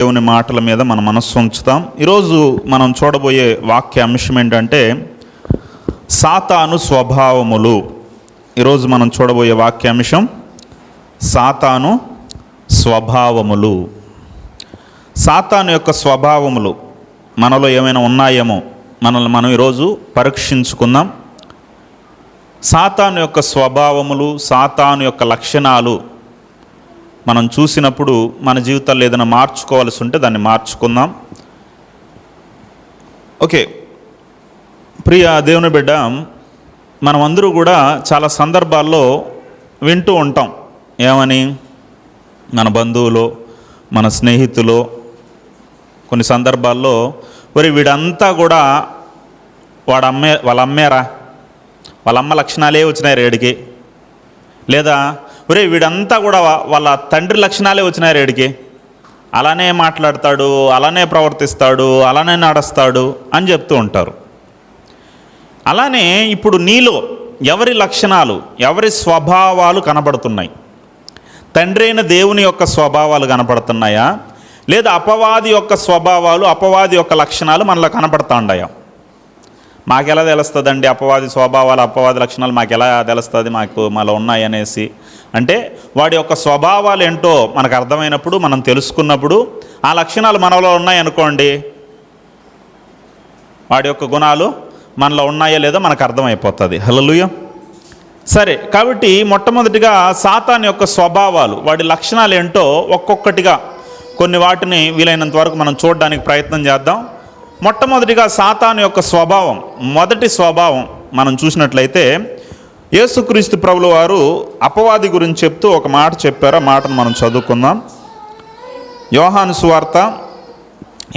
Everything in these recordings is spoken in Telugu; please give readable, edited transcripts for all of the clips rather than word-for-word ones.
దేవుని మాటల మీద మన మనస్సు ఉంచుతాం. ఈరోజు మనం చూడబోయే వాక్య అంశం ఏంటంటే సాతాను స్వభావములు. ఈరోజు మనం చూడబోయే వాక్యాంశం సాతాను స్వభావములు. సాతాను యొక్క స్వభావములు మనలో ఏమైనా ఉన్నాయేమో మనల్ని మనం ఈరోజు పరీక్షించుకుందాం. సాతాను యొక్క స్వభావములు, సాతాను యొక్క లక్షణాలు మనం చూసినప్పుడు మన జీవితాల్లో ఏదైనా మార్చుకోవాల్సి ఉంటే దాన్ని మార్చుకుందాం. ఓకే, ప్రియ దేవుని బిడ్డ, మనమందరూ కూడా చాలా సందర్భాల్లో వింటూ ఉంటాం. ఏమని? మన బంధువులు, మన స్నేహితులు కొన్ని సందర్భాల్లో వీడంతా కూడా వాళ్ళ అమ్మేరా, వాళ్ళ అమ్మ లక్షణాలే వచ్చినాయి రేడికి, లేదా వీడంతా కూడా వాళ్ళ తండ్రి లక్షణాలే వచ్చినాయి రేడికి, అలానే మాట్లాడతాడు, అలానే ప్రవర్తిస్తాడు, అలానే నడుస్తాడు అని చెప్తూ ఉంటారు. అలానే ఇప్పుడు నీలో ఎవరి లక్షణాలు, ఎవరి స్వభావాలు కనబడుతున్నాయి? తండ్రి అయిన దేవుని యొక్క స్వభావాలు కనపడుతున్నాయా, లేదా అపవాది యొక్క స్వభావాలు, అపవాది యొక్క లక్షణాలు మనలో కనపడుతున్నాయా? మాకెలా తెలుస్తుందండి అపవాది స్వభావాలు, అపవాది లక్షణాలు మాకెలా తెలుస్తుంది, మాలో ఉన్నాయి అనేసి? అంటే వాడి యొక్క స్వభావాలు ఏంటో మనకు అర్థమైనప్పుడు, మనం తెలుసుకున్నప్పుడు, ఆ లక్షణాలు మనలో ఉన్నాయనుకోండి, వాడి యొక్క గుణాలు మనలో ఉన్నాయో లేదో మనకు అర్థమైపోతుంది. హల్లెలూయా. సరే, కాబట్టి మొట్టమొదటిగా సాతాను యొక్క స్వభావాలు, వాడి లక్షణాలు ఏంటో ఒక్కొక్కటిగా కొన్ని వాటిని వీలైనంత వరకు మనం చూడడానికి ప్రయత్నం చేద్దాం. మొట్టమొదటిగా సాతాను యొక్క స్వభావం, మొదటి స్వభావం మనం చూసినట్లయితే యేసుక్రీస్తు ప్రభుల వారు అపవాది గురించి చెప్తూ ఒక మాట చెప్పారు. ఆ మాటను మనం చదువుకుందాం. యోహాను సువార్త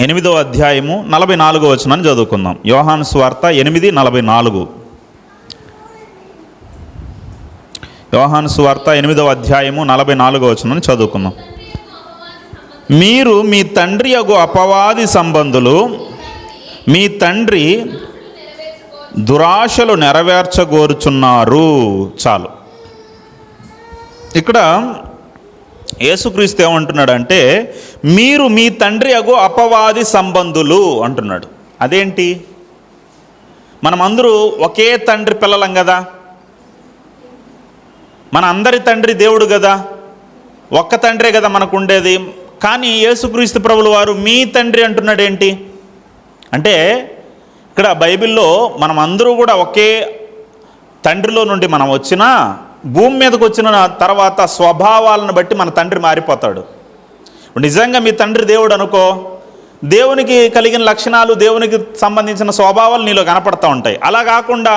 8వ అధ్యాయము 44వ వచనాన్ని చదువుకుందాం. యోహాను సువార్త 8:44. యోహాను సువార్త 8వ అధ్యాయము 44వ వచనాన్ని చదువుకుందాం. మీరు మీ తండ్రి యగు అపవాది సంబంధులు, మీ తండ్రి దురాశలు నెరవేర్చగోరుచున్నారు. చాలు. ఇక్కడ యేసుక్రీస్తు ఏమంటున్నాడంటే మీరు మీ తండ్రి యగు అపవాది సంబంధులు అంటున్నాడు. అదేంటి? మనమందరూ ఒకే తండ్రి పిల్లలం కదా, మన అందరి తండ్రి దేవుడు కదా, ఒక్క తండ్రే కదా మనకు ఉండేది. కానీ యేసుక్రీస్తు ప్రభుల వారు మీ తండ్రి అంటున్నాడు. ఏంటి అంటే, ఇక్కడ బైబిల్లో మనం అందరూ కూడా ఒకే తండ్రిలో నుండి మనం వచ్చినా, భూమి మీదకి వచ్చిన తర్వాత స్వభావాలను బట్టి మన తండ్రి మారిపోతాడు. నిజంగా మీ తండ్రి దేవుడు అనుకో, దేవునికి కలిగిన లక్షణాలు, దేవునికి సంబంధించిన స్వభావాలు నీలో కనపడుతూ ఉంటాయి. అలా కాకుండా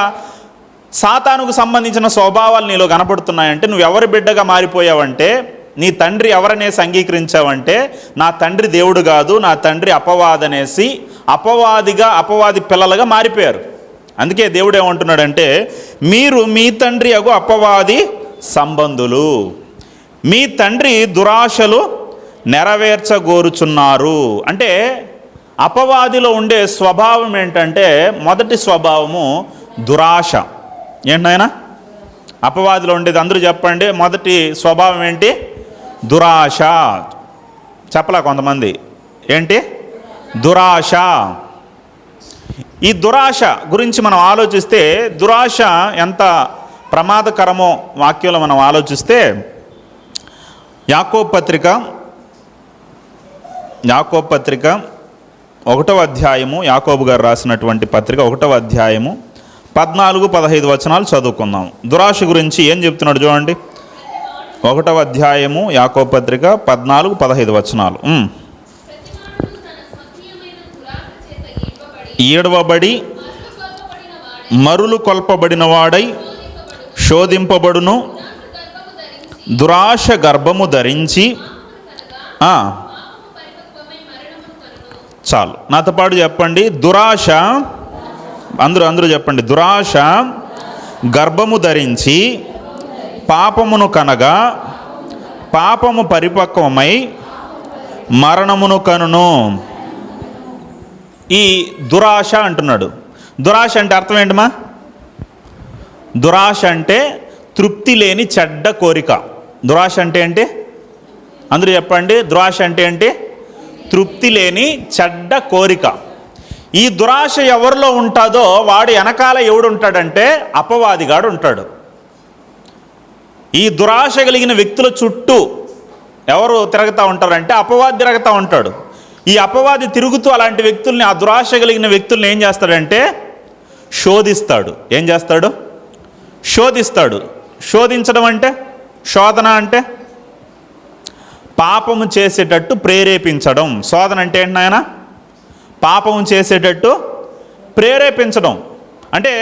సాతానుకు సంబంధించిన స్వభావాలు నీలో కనపడుతున్నాయంటే నువ్వు ఎవరి బిడ్డగా మారిపోయావంటే, నీ తండ్రి ఎవరనేసి అంగీకరించావంటే, నా తండ్రి దేవుడు కాదు, నా తండ్రి అపవాదనేసి అపవాది పిల్లలుగా మారిపోయారు. అందుకే దేవుడు ఏమంటున్నాడంటే మీరు మీ తండ్రి యగు అపవాది సంబంధులు, మీ తండ్రి దురాశలు నెరవేర్చగోరుచున్నారు. అంటే అపవాదిలో ఉండే స్వభావం ఏంటంటే, మొదటి స్వభావము దురాశ. ఏంటైనా అపవాదిలో ఉండేది అందరూ చెప్పండి. మొదటి స్వభావం ఏంటి? దురాశ. చెప్పలా కొంతమంది? ఏంటి? దురాశ. ఈ దురాశ గురించి మనం ఆలోచిస్తే, దురాశ ఎంత ప్రమాదకరమో వాక్యంలో మనం ఆలోచిస్తే, యాకోబు పత్రిక 1వ అధ్యాయము, యాకోబు గారు రాసినటువంటి పత్రిక 1వ అధ్యాయము 14-15 వచనాలు చదువుకుందాం. దురాశ గురించి ఏం చెప్తున్నాడు చూడండి. 1వ అధ్యాయము యాకోబు పత్రిక 14-15 వచనాలు. ఈడవబడి మరులు కొల్పబడిన వాడై శోధింపబడును, దురాశ గర్భము ధరించి. చాలు, నాతో పాటు చెప్పండి. దురాశ, అందరూ చెప్పండి. దురాశ గర్భము ధరించి పాపమును కనగా, పాపము పరిపక్వమై మరణమును కనును. ఈ దురాశ అంటున్నాడు. దురాశ అంటే అర్థం ఏంటమ్మా? దురాశ అంటే తృప్తి లేని చెడ్డ కోరిక. దురాశ అంటే ఏంటి? అందరూ చెప్పండి. దురాశ అంటే ఏంటి? తృప్తి లేని చెడ్డ కోరిక. ఈ దురాశ ఎవరిలో ఉంటుందో వాడు వెనకాల ఎవడు ఉంటాడంటే అపవాదిగాడు ఉంటాడు. ఈ దురాశ కలిగిన వ్యక్తుల చుట్టూ ఎవరు తిరుగుతూ ఉంటారంటే అపవాది తిరుగుతూ ఉంటాడు. ఈ అపవాది తిరుగుతూ అలాంటి వ్యక్తుల్ని, ఆ దురాశ కలిగిన వ్యక్తుల్ని ఏం చేస్తాడంటే శోధిస్తాడు. ఏం చేస్తాడు? శోధిస్తాడు. శోధించడం అంటే, శోధన అంటే పాపము చేసేటట్టు ప్రేరేపించడం. శోధన అంటే ఏంటి నాయన? పాపము చేసేటట్టు ప్రేరేపించడం. అంటే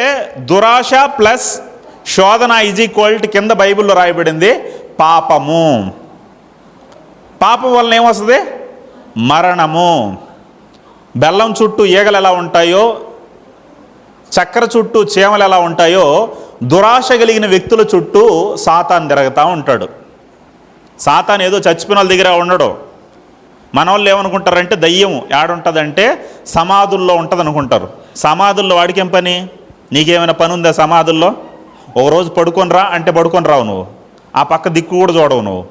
దురాశ ప్లస్ శోధన ఈజ్ ఈక్వల్ టు కింద బైబిల్లో రాయబడింది పాపము. పాపం వలన ఏమొస్తుంది? మరణము. బెల్లం చుట్టూ ఈగలు ఎలా ఉంటాయో, చక్కెర చుట్టూ చీమలు ఎలా ఉంటాయో, దురాశ కలిగిన వ్యక్తుల చుట్టూ సాతాను తిరుగుతూ ఉంటాడు. సాతాను ఏదో చచ్చిపోయిన వాళ్ళ దగ్గర ఉండడు. మన వాళ్ళు ఏమనుకుంటారంటే దయ్యం ఏడుంటుందంటే సమాధుల్లో ఉంటుంది అనుకుంటారు. సమాధుల్లో వాడికి ఏం పని? నీకేమైనా పని ఉందా సమాధుల్లో? ఓ రోజు పడుకొని రా అంటే పడుకొని రావు నువ్వు, ఆ పక్క దిక్కు కూడా చూడవు నువ్వు.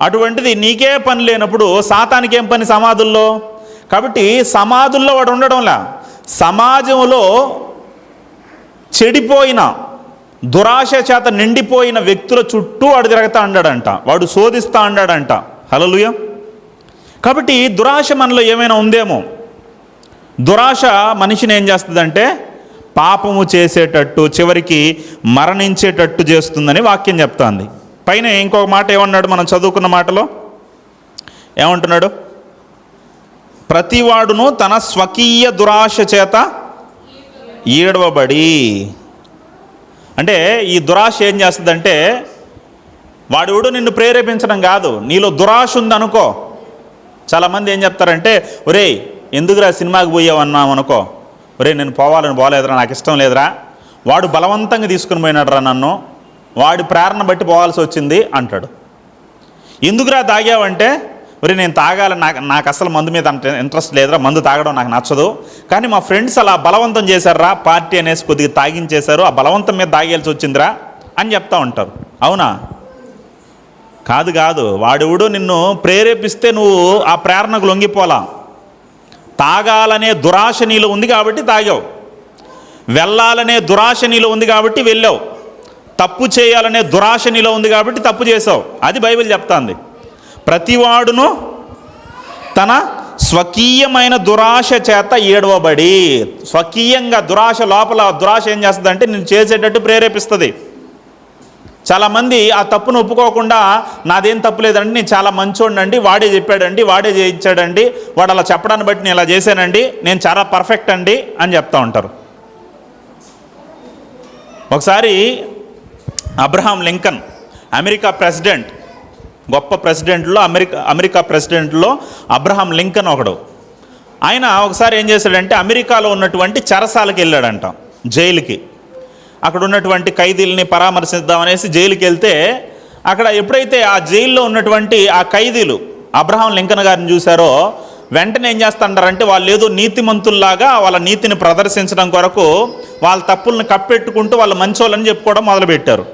అటువంటిది నీకే పని లేనప్పుడు సాతానికి ఏం పని సమాధుల్లో? కాబట్టి సమాధుల్లో వాడు ఉండడంలా, సమాజంలో చెడిపోయిన దురాశ చేత నిండిపోయిన వ్యక్తుల చుట్టూ వాడు తిరుగుతూ ఉన్నాడంట, వాడు శోధిస్తూ ఉన్నాడంట. హల్లెలూయా. కాబట్టి దురాశ మనలో ఏమైనా ఉందేమో. దురాశ మనిషిని ఏం చేస్తుందంటే పాపము చేసేటట్టు, చివరికి మరణించేటట్టు చేస్తుందని వాక్యం చెప్తాంది. పైన ఇంకొక మాట ఏమన్నాడు మనం చదువుకున్న మాటలో? ఏమంటున్నాడు? ప్రతివాడును తన స్వకీయ దురాశ చేత ఈడవబడి. అంటే ఈ దురాశ ఏం చేస్తుందంటే వాడు నిన్ను ప్రేరేపించడం కాదు, నీలో దురాశ ఉందనుకో. చాలామంది ఏం చెప్తారంటే, ఒరేయ్ ఎందుకురా సినిమాకి పోయావన్నాం అనుకో, ఒరే నేను పోలేదురా, నాకు ఇష్టం లేదురా, వాడు బలవంతంగా తీసుకుని పోయినాడురా నన్ను, వాడి ప్రేరణ బట్టి పోవాల్సి వచ్చింది అంటాడు. ఎందుకురా తాగావంటే, ఒరే నేను తాగాలని నాకు అసలు మందు మీద అంత ఇంట్రెస్ట్ లేదురా, మందు తాగడం నాకు నచ్చదు, కానీ మా ఫ్రెండ్స్ అలా బలవంతం చేశారా, పార్టీ అనేసి కొద్దిగా తాగించేశారు, ఆ బలవంతం మీద తాగేయాల్సి వచ్చిందిరా అని చెప్తా ఉంటారు. అవునా? కాదు, వాడెవడు నిన్ను ప్రేరేపిస్తే నువ్వు ఆ ప్రేరణకు లొంగిపోలా. తాగాలనే దురాశ నీలో ఉంది కాబట్టి తాగావు, వెళ్ళాలనే దురాశ నీలో ఉంది కాబట్టి వెళ్ళావు, తప్పు చేయాలనే దురాశ నీలో ఉంది కాబట్టి తప్పు చేసావు. అది బైబిల్ చెప్తాంది. ప్రతివాడును తన స్వకీయమైన దురాశ చేత ఏడవబడి. స్వకీయంగా దురాశ, లోపల దురాశ ఏం చేస్తుందంటే నేను చేసేటట్టు ప్రేరేపిస్తుంది. చాలామంది ఆ తప్పును ఒప్పుకోకుండా నాదేం తప్పు లేదండి, నేను చాలా మంచోడినండి, వాడే చెప్పాడండి, వాడే చేయించాడండి, వాడు అలా చెప్పడాన్ని బట్టి నేను ఇలా చేశానండి, నేను చాలా పర్ఫెక్ట్ అండి అని చెప్తూ ఉంటారు. ఒకసారి అబ్రహాం లింకన్, అమెరికా ప్రెసిడెంట్, గొప్ప ప్రెసిడెంట్లో అమెరికా ప్రెసిడెంట్లో అబ్రహాం లింకన్ ఒకడు. ఆయన ఒకసారి ఏం చేశాడంటే అమెరికాలో ఉన్నటువంటి చెరసాలకు వెళ్ళాడంట, జైలుకి. అక్కడ ఉన్నటువంటి ఖైదీలని పరామర్శిద్దామనేసి జైలుకి వెళ్తే అక్కడ ఎప్పుడైతే ఆ జైల్లో ఉన్నటువంటి ఆ ఖైదీలు అబ్రహాం లింకన్ గారిని చూశారో వెంటనే ఏం చేస్తారంటే వాళ్ళు ఏదో నీతిమంతుల్లాగా వాళ్ళ నీతిని ప్రదర్శించడం కొరకు వాళ్ళ తప్పులను కప్పెట్టుకుంటూ వాళ్ళు మంచోళ్ళని చెప్పుకోవడం మొదలుపెట్టారు.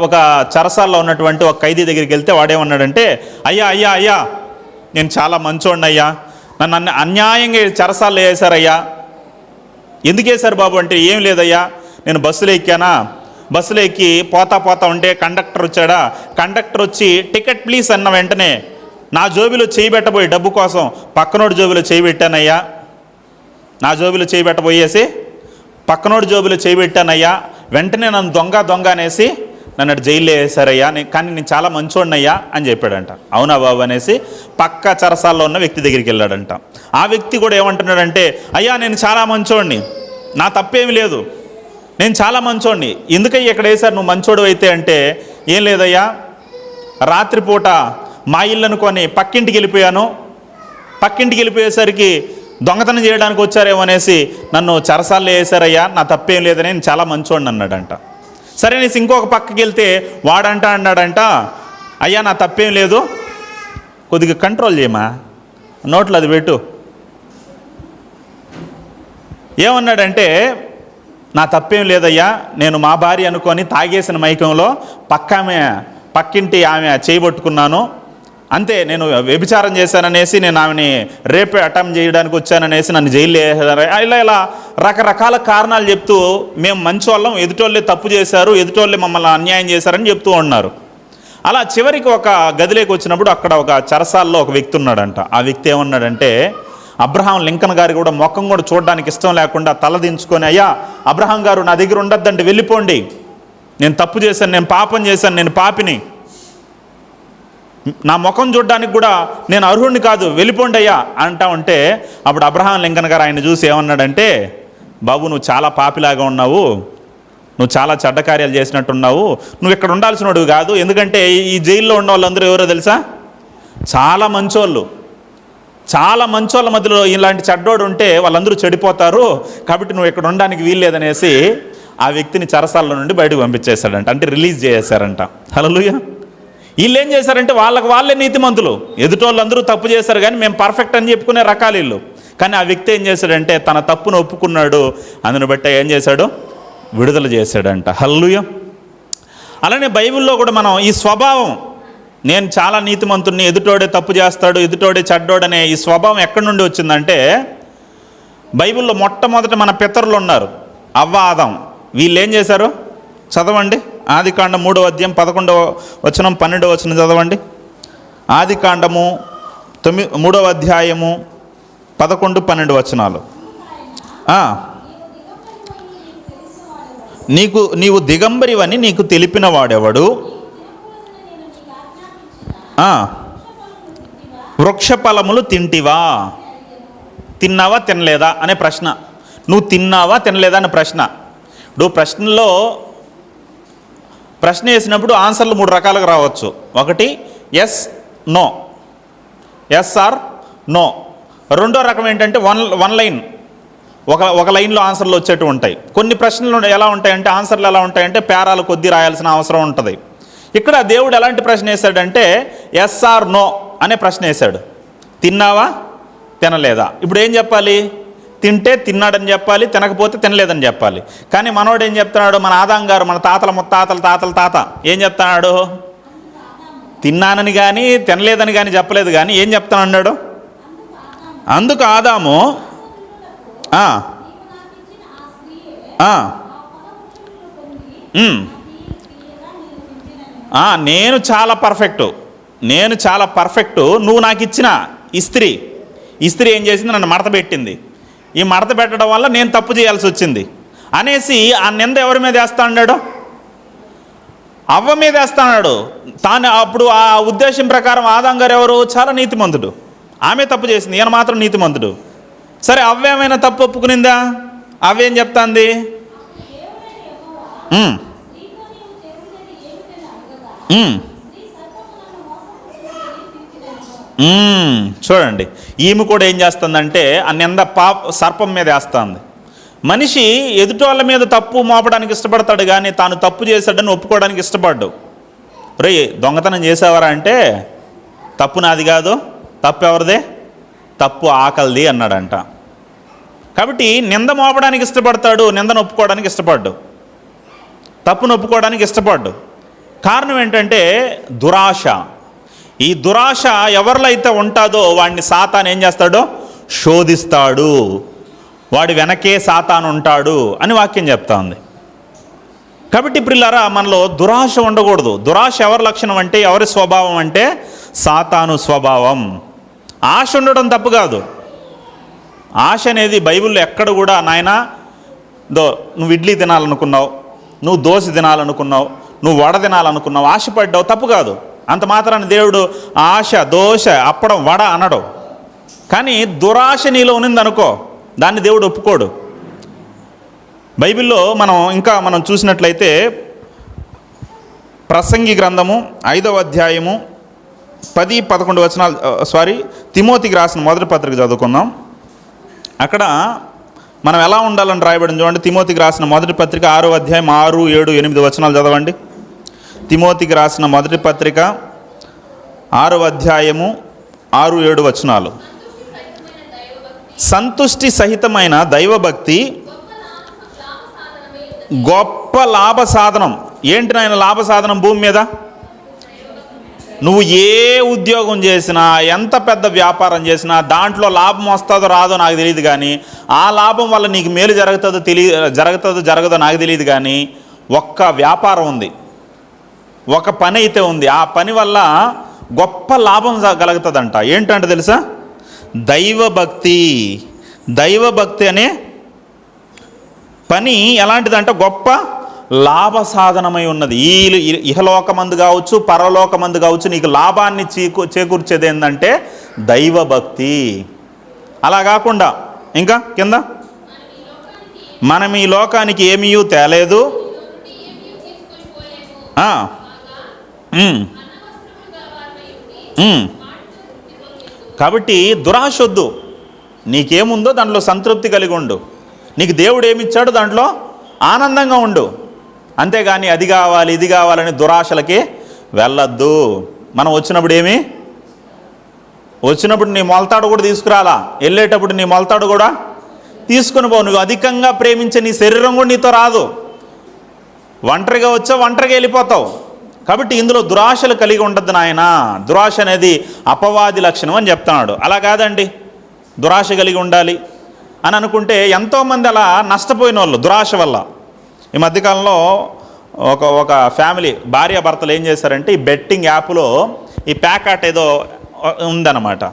ఒక చెరసాల్లో ఉన్నటువంటి ఒక ఖైదీ దగ్గరికి వెళ్తే వాడేమన్నాడంటే, అయ్యా నేను చాలా మంచోడిని అయ్యా, నన్ను అన్యాయంగా చెరసాల్లో వేశారయ్యా. ఎందుకు వేశారు బాబు అంటే, ఏం లేదయ్యా, నేను బస్సులో ఎక్కానా, బస్సులో ఎక్కి పోతా ఉంటే కండక్టర్ వచ్చాడా, కండక్టర్ వచ్చి టికెట్ ప్లీజ్ అన్న వెంటనే నా జోబిలో చేయి పెట్టబోయి డబ్బు కోసం పక్కనోడి జోబిలో చేయి పెట్టానయ్యా, నా జోబిలో చేయి పెట్టబోయేసి పక్కనోడి జోబిలో చేయి పెట్టానయ్యా, వెంటనే నన్ను దొంగ అనేసి నన్ను జైల్లో వేశారయ్యా, కానీ నేను చాలా మంచోడినయ్యా అని చెప్పాడంట. అవునా బాబు అనేసి పక్క చెరసాల్లో ఉన్న వ్యక్తి దగ్గరికి వెళ్ళాడంట. ఆ వ్యక్తి కూడా ఏమంటున్నాడంటే, అయ్యా నేను చాలా మంచోడిని, నా తప్పేమి లేదు, నేను చాలా మంచోడిని, ఎందుకయ్యా ఇక్కడ వేశారు నువ్వు మంచోడు అయితే అంటే, ఏం లేదయ్యా రాత్రిపూట మా ఇల్లు అనుకొని పక్కింటికి వెళ్ళిపోయాను, పక్కింటికి వెళ్ళిపోయేసరికి దొంగతనం చేయడానికి వచ్చారేమో అనేసి నన్ను చెరసాల్లో వేశారయ్యా, నా తప్పేం లేదని నేను చాలా మంచోడిని అన్నాడంట. సరే అనేసి ఇంకొక పక్కకి వెళ్తే అన్నాడంట, అయ్యా నా తప్పేం లేదు, కొద్దిగా కంట్రోల్ చేయమా, నోట్లో అది పెట్టు. ఏమన్నాడంటే, నా తప్పేం లేదయ్యా, నేను మా భార్య అనుకొని తాగేసిన మైకంలో పక్కింటి ఆమె చేయబట్టుకున్నాను, అంతే, నేను వ్యభిచారం చేశాననేసి, నేను ఆమెని రేపే అటెంప్ట్ చేయడానికి వచ్చాననేసి నన్ను జైల్లో వేసేదారు, ఇలా రకరకాల కారణాలు చెప్తూ మేము మంచి వాళ్ళం, ఎదుటోళ్ళే తప్పు చేశారు, ఎదుటోళ్ళే మమ్మల్ని అన్యాయం చేశారని చెప్తూ ఉన్నారు. అలా చివరికి ఒక గదిలోకి వచ్చినప్పుడు అక్కడ ఒక చెరసాల్లో ఒక వ్యక్తి ఉన్నాడంట. ఆ వ్యక్తి ఏమన్నాడంటే, అబ్రహాం లింకన్ గారి కూడా ముఖం కూడా చూడడానికి ఇష్టం లేకుండా తల దించుకొని, అయ్యా అబ్రహాం గారు నా దగ్గర ఉండొద్దంటే వెళ్ళిపోండి, నేను తప్పు చేశాను, నేను పాపం చేశాను, నేను పాపిని, నా ముఖం చూడడానికి కూడా నేను అర్హుడిని కాదు, వెళ్ళిపోండి అయ్యా అంటా ఉంటే, అప్పుడు అబ్రహాం లింకన్ గారు ఆయన చూసి ఏమన్నాడంటే, బాబు నువ్వు చాలా పాపిలాగా ఉన్నావు, నువ్వు చాలా చెడ్డ కార్యాలు చేసినట్టున్నావు, నువ్వు ఇక్కడ ఉండాల్సినోడు కాదు, ఎందుకంటే ఈ జైల్లో ఉన్న వాళ్ళందరూ ఎవరో తెలుసా, చాలా మంచోళ్ళు, చాలా మంచోళ్ళ మధ్యలో ఇలాంటి చెడ్డోడు ఉంటే వాళ్ళందరూ చెడిపోతారు, కాబట్టి నువ్వు ఇక్కడ ఉండడానికి వీల్లేదనేసి ఆ వ్యక్తిని చెరసాల నుండి బయటకు పంపించేశాడంట, అంటే రిలీజ్ చేశారంట. హల్లెలూయా. వీళ్ళు ఏం చేశారంటే వాళ్ళే నీతిమంతులు, ఎదుటోళ్ళందరూ తప్పు చేశారు కానీ మేము పర్ఫెక్ట్ అని చెప్పుకునే రకాలు వీళ్ళు. కానీ ఆ వ్యక్తి ఏం చేశాడంటే తన తప్పును ఒప్పుకున్నాడు, అందుని బట్టి ఏం చేశాడు, విడుదల చేశాడంట. హల్లెలూయా. అలానే బైబిల్లో కూడా మనం ఈ స్వభావం, నేను చాలా నీతిమంతుడిని, ఎదుటోడే తప్పు చేస్తాడు, ఎదుటోడే చెడ్డోడనే ఈ స్వభావం ఎక్కడి నుండి వచ్చిందంటే, బైబిల్లో మొట్టమొదట మన పితరులు ఉన్నారు, అవ్వ ఆదాం. వీళ్ళు ఏం చేశారు చదవండి, ఆదికాండం 3వ అధ్యాయం 11వ వచనం 12వ వచనం చదవండి. ఆదికాండము 3వ అధ్యాయము 11, 12 వచనాలు. నీవు దిగంబరివని నీకు తెలిపిన వాడెవడు, వృక్ష ఫలములు తింటివా, తిన్నావా తినలేదా అనే ప్రశ్న. నువ్వు తిన్నావా తినలేదా అనే ప్రశ్న. ఇప్పుడు ప్రశ్నలో ప్రశ్న వేసినప్పుడు ఆన్సర్లు 3 రకాలుగా రావచ్చు. ఒకటి yes no, yes or no. రెండో రకం ఏంటంటే వన్ లైన్, ఒక లైన్లో ఆన్సర్లు వచ్చేట్టు ఉంటాయి. కొన్ని ప్రశ్నలు ఎలా ఉంటాయంటే, ఆన్సర్లు ఎలా ఉంటాయంటే పేరాలు కొద్ది రాయాల్సిన అవసరం ఉంటుంది. ఇక్కడ దేవుడు ఎలాంటి ప్రశ్న వేశాడంటే ఎస్ ఆర్ నో అనే ప్రశ్న వేశాడు. తిన్నావా తినలేదా. ఇప్పుడు ఏం చెప్పాలి, తింటే తిన్నాడని చెప్పాలి, తినకపోతే తినలేదని చెప్పాలి. కానీ మనోడు ఏం చెప్తున్నాడు, మన ఆదాం గారు, మన తాతల ముత్తాతల తాతల తాత ఏం చెప్తున్నాడు, తిన్నానని కానీ తినలేదని కానీ చెప్పలేదు, కానీ ఏం చెప్తానన్నాడు, అందుకు ఆదాము నేను చాలా పర్ఫెక్టు, నువ్వు నాకు ఇచ్చిన ఇస్త్రీ ఏం చేసింది, నన్ను మడత పెట్టింది, ఈ మడత పెట్టడం వల్ల నేను తప్పు చేయాల్సి వచ్చింది అనేసి ఆ నింద ఎవరి మీద వేస్తా అన్నాడు, అవ్వ మీద వేస్తా అన్నాడు. తాను అప్పుడు ఆ ఉద్దేశం ప్రకారం ఆదాం గారు ఎవరు, చాలా నీతిమంతుడు, ఆమె తప్పు చేసింది, ఈయన మాత్రం నీతిమంతుడు. సరే అవ్వ ఏమైనా తప్పు ఒప్పుకునిందా, అవ్వేం చెప్తాంది, చూడండి ఈమె కూడా ఏం చేస్తుందంటే ఆ నింద సర్పం మీద వేస్తుంది. మనిషి ఎదుటోళ్ళ మీద తప్పు మోపడానికి ఇష్టపడతాడు కానీ తాను తప్పు చేశాడని ఒప్పుకోవడానికి ఇష్టపడ్డు. రే దొంగతనం చేసేవారా అంటే తప్పు నాది కాదు, తప్పు ఎవరిదే, తప్పు ఆకలిది అన్నాడంట. కాబట్టి నింద మోపడానికి ఇష్టపడతాడు, నిందను ఒప్పుకోవడానికి ఇష్టపడ్డు, తప్పును ఒప్పుకోవడానికి ఇష్టపడ్డు. కారణం ఏంటంటే దురాశ. ఈ దురాశ ఎవరిలో అయితే ఉంటుందో వాడిని సాతాను ఏం చేస్తాడో శోధిస్తాడు, వాడి వెనకే సాతాను ఉంటాడు అని వాక్యం చెప్తా ఉంది. కాబట్టి ప్రియులారా మనలో దురాశ ఉండకూడదు. దురాశ ఎవరి లక్షణం అంటే, ఎవరి స్వభావం అంటే సాతాను స్వభావం. ఆశ ఉండడం తప్పు కాదు. ఆశ అనేది బైబిల్లో ఎక్కడ కూడా నాయనా నువ్వు ఇడ్లీ తినాలనుకున్నావు, నువ్వు దోశ తినాలనుకున్నావు, నువ్వు వడ తినాలనుకున్నావు, ఆశపడ్డావు, తప్పు కాదు. అంత మాత్రాన దేవుడు ఆశ, దోశ, అప్పడం, వడ అనడు. కానీ దురాశ నీలో ఉన్నదనుకో దాన్ని దేవుడు ఒప్పుకోడు. బైబిల్లో మనం చూసినట్లయితే ప్రసంగి గ్రంథము 5వ అధ్యాయము 10-11 వచనాలు, తిమోతికి రాసిన మొదటి పత్రిక చదువుకుందాం. అక్కడ మనం ఎలా ఉండాలని రాయబడింది చూడండి. తిమోతికి రాసిన మొదటి పత్రిక 6వ అధ్యాయం 6, 7, 8 వచనాలు చదవండి. తిమోతికి రాసిన మొదటి పత్రిక 6వ అధ్యాయము 6, 7 వచనాలు. సంతుష్టి సహితమైన దైవభక్తి గొప్ప లాభ సాధనం. ఏంటి నాయన లాభ సాధనం భూమి మీద? నువ్వు ఏ ఉద్యోగం చేసినా, ఎంత పెద్ద వ్యాపారం చేసినా దాంట్లో లాభం వస్తుందో రాదో నాకు తెలియదు, కానీ ఆ లాభం వల్ల నీకు మేలు జరగదో నాకు తెలియదు, కానీ ఒక్క వ్యాపారం ఉంది, ఒక పని అయితే ఉంది, ఆ పని వల్ల గొప్ప లాభం కలుగుతుందంట. ఏంటంటే తెలుసా? దైవభక్తి. దైవభక్తి అనే పని ఎలాంటిదంటే గొప్ప లాభ సాధనమై ఉన్నది. ఈ ఇహలోకమందు కావచ్చు, పరలోకమందు కావచ్చు, నీకు లాభాన్ని చేకూర్చేది ఏంటంటే దైవభక్తి. అలా కాకుండా ఇంకా కింద, మనం ఈ లోకానికి ఏమీ తేలేదు, కాబట్టి దురాశ వద్దు. నీకేముందో దాంట్లో సంతృప్తి కలిగి ఉండు. నీకు దేవుడు ఏమిచ్చాడో దాంట్లో ఆనందంగా ఉండు. అంతేగాని అది కావాలి ఇది కావాలని దురాశలకి వెళ్ళొద్దు. మనం వచ్చినప్పుడు నీ మొలతాడు కూడా తీసుకురాలా, వెళ్ళేటప్పుడు నీ మొలతాడు కూడా తీసుకుని పోవు. నువ్వు అధికంగా ప్రేమించే నీ శరీరం కూడా నీతో రాదు. ఒంటరిగా వచ్చావు, ఒంటరిగా వెళ్ళిపోతావు. కాబట్టి ఇందులో దురాశలు కలిగి ఉండద్దు నాయన. దురాశ అనేది అపవాది లక్షణం అని చెప్తున్నాడు. అలా కాదండి, దురాశ కలిగి ఉండాలి అని అనుకుంటే ఎంతోమంది అలా నష్టపోయిన వాళ్ళు దురాశ వల్ల. ఈ మధ్యకాలంలో ఒక ఫ్యామిలీ భార్యాభర్తలు ఏం చేశారంటే, ఈ బెట్టింగ్ యాప్లో ఈ ప్యాకాట్ ఏదో ఉందన్నమాట.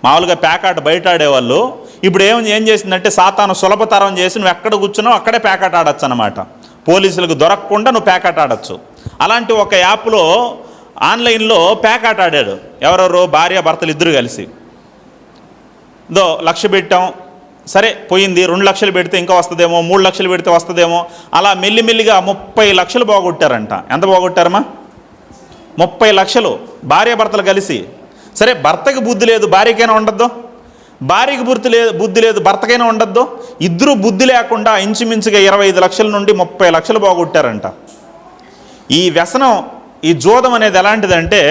మామూలుగా ప్యాకాట్ బయట ఆడేవాళ్ళు ఇప్పుడు ఏం చేసిందంటే సాతాను సులభతరం చేసి నువ్వు ఎక్కడ కూర్చున్నావు అక్కడే ప్యాకాట్ ఆడచ్చు అన్నమాట. పోలీసులకు దొరకకుండా నువ్వు ప్యాకాట్ ఆడచ్చు. అలాంటి ఒక యాప్లో ఆన్లైన్లో ప్యాకాట్ ఆడాడు. ఎవరెవరు? భార్యాభర్తలు ఇద్దరు కలిసి. 1,00,000 పెట్టాం, సరే పోయింది. 2 లక్షలు పెడితే ఇంకా వస్తుందేమో, 3 లక్షలు పెడితే వస్తుందేమో, అలా మెల్లిమెల్లిగా 30 లక్షలు పోగొట్టారంట. ఎంత పోగొట్టారమ్మా? 30 లక్షలు భార్యాభర్తలు కలిసి. సరే, భర్తకి బుద్ధి లేదు, భార్యకైనా ఉండద్దు, భార్యకి బుద్ధి లేదు, భర్తకైనా ఉండద్దు. ఇద్దరు బుద్ధి లేకుండా ఇంచుమించుగా 25 లక్షల నుండి 30 లక్షలు పోగొట్టారంట. ఈ వ్యసనం, ఈ జోదం అనేది ఎలాంటిదంటే,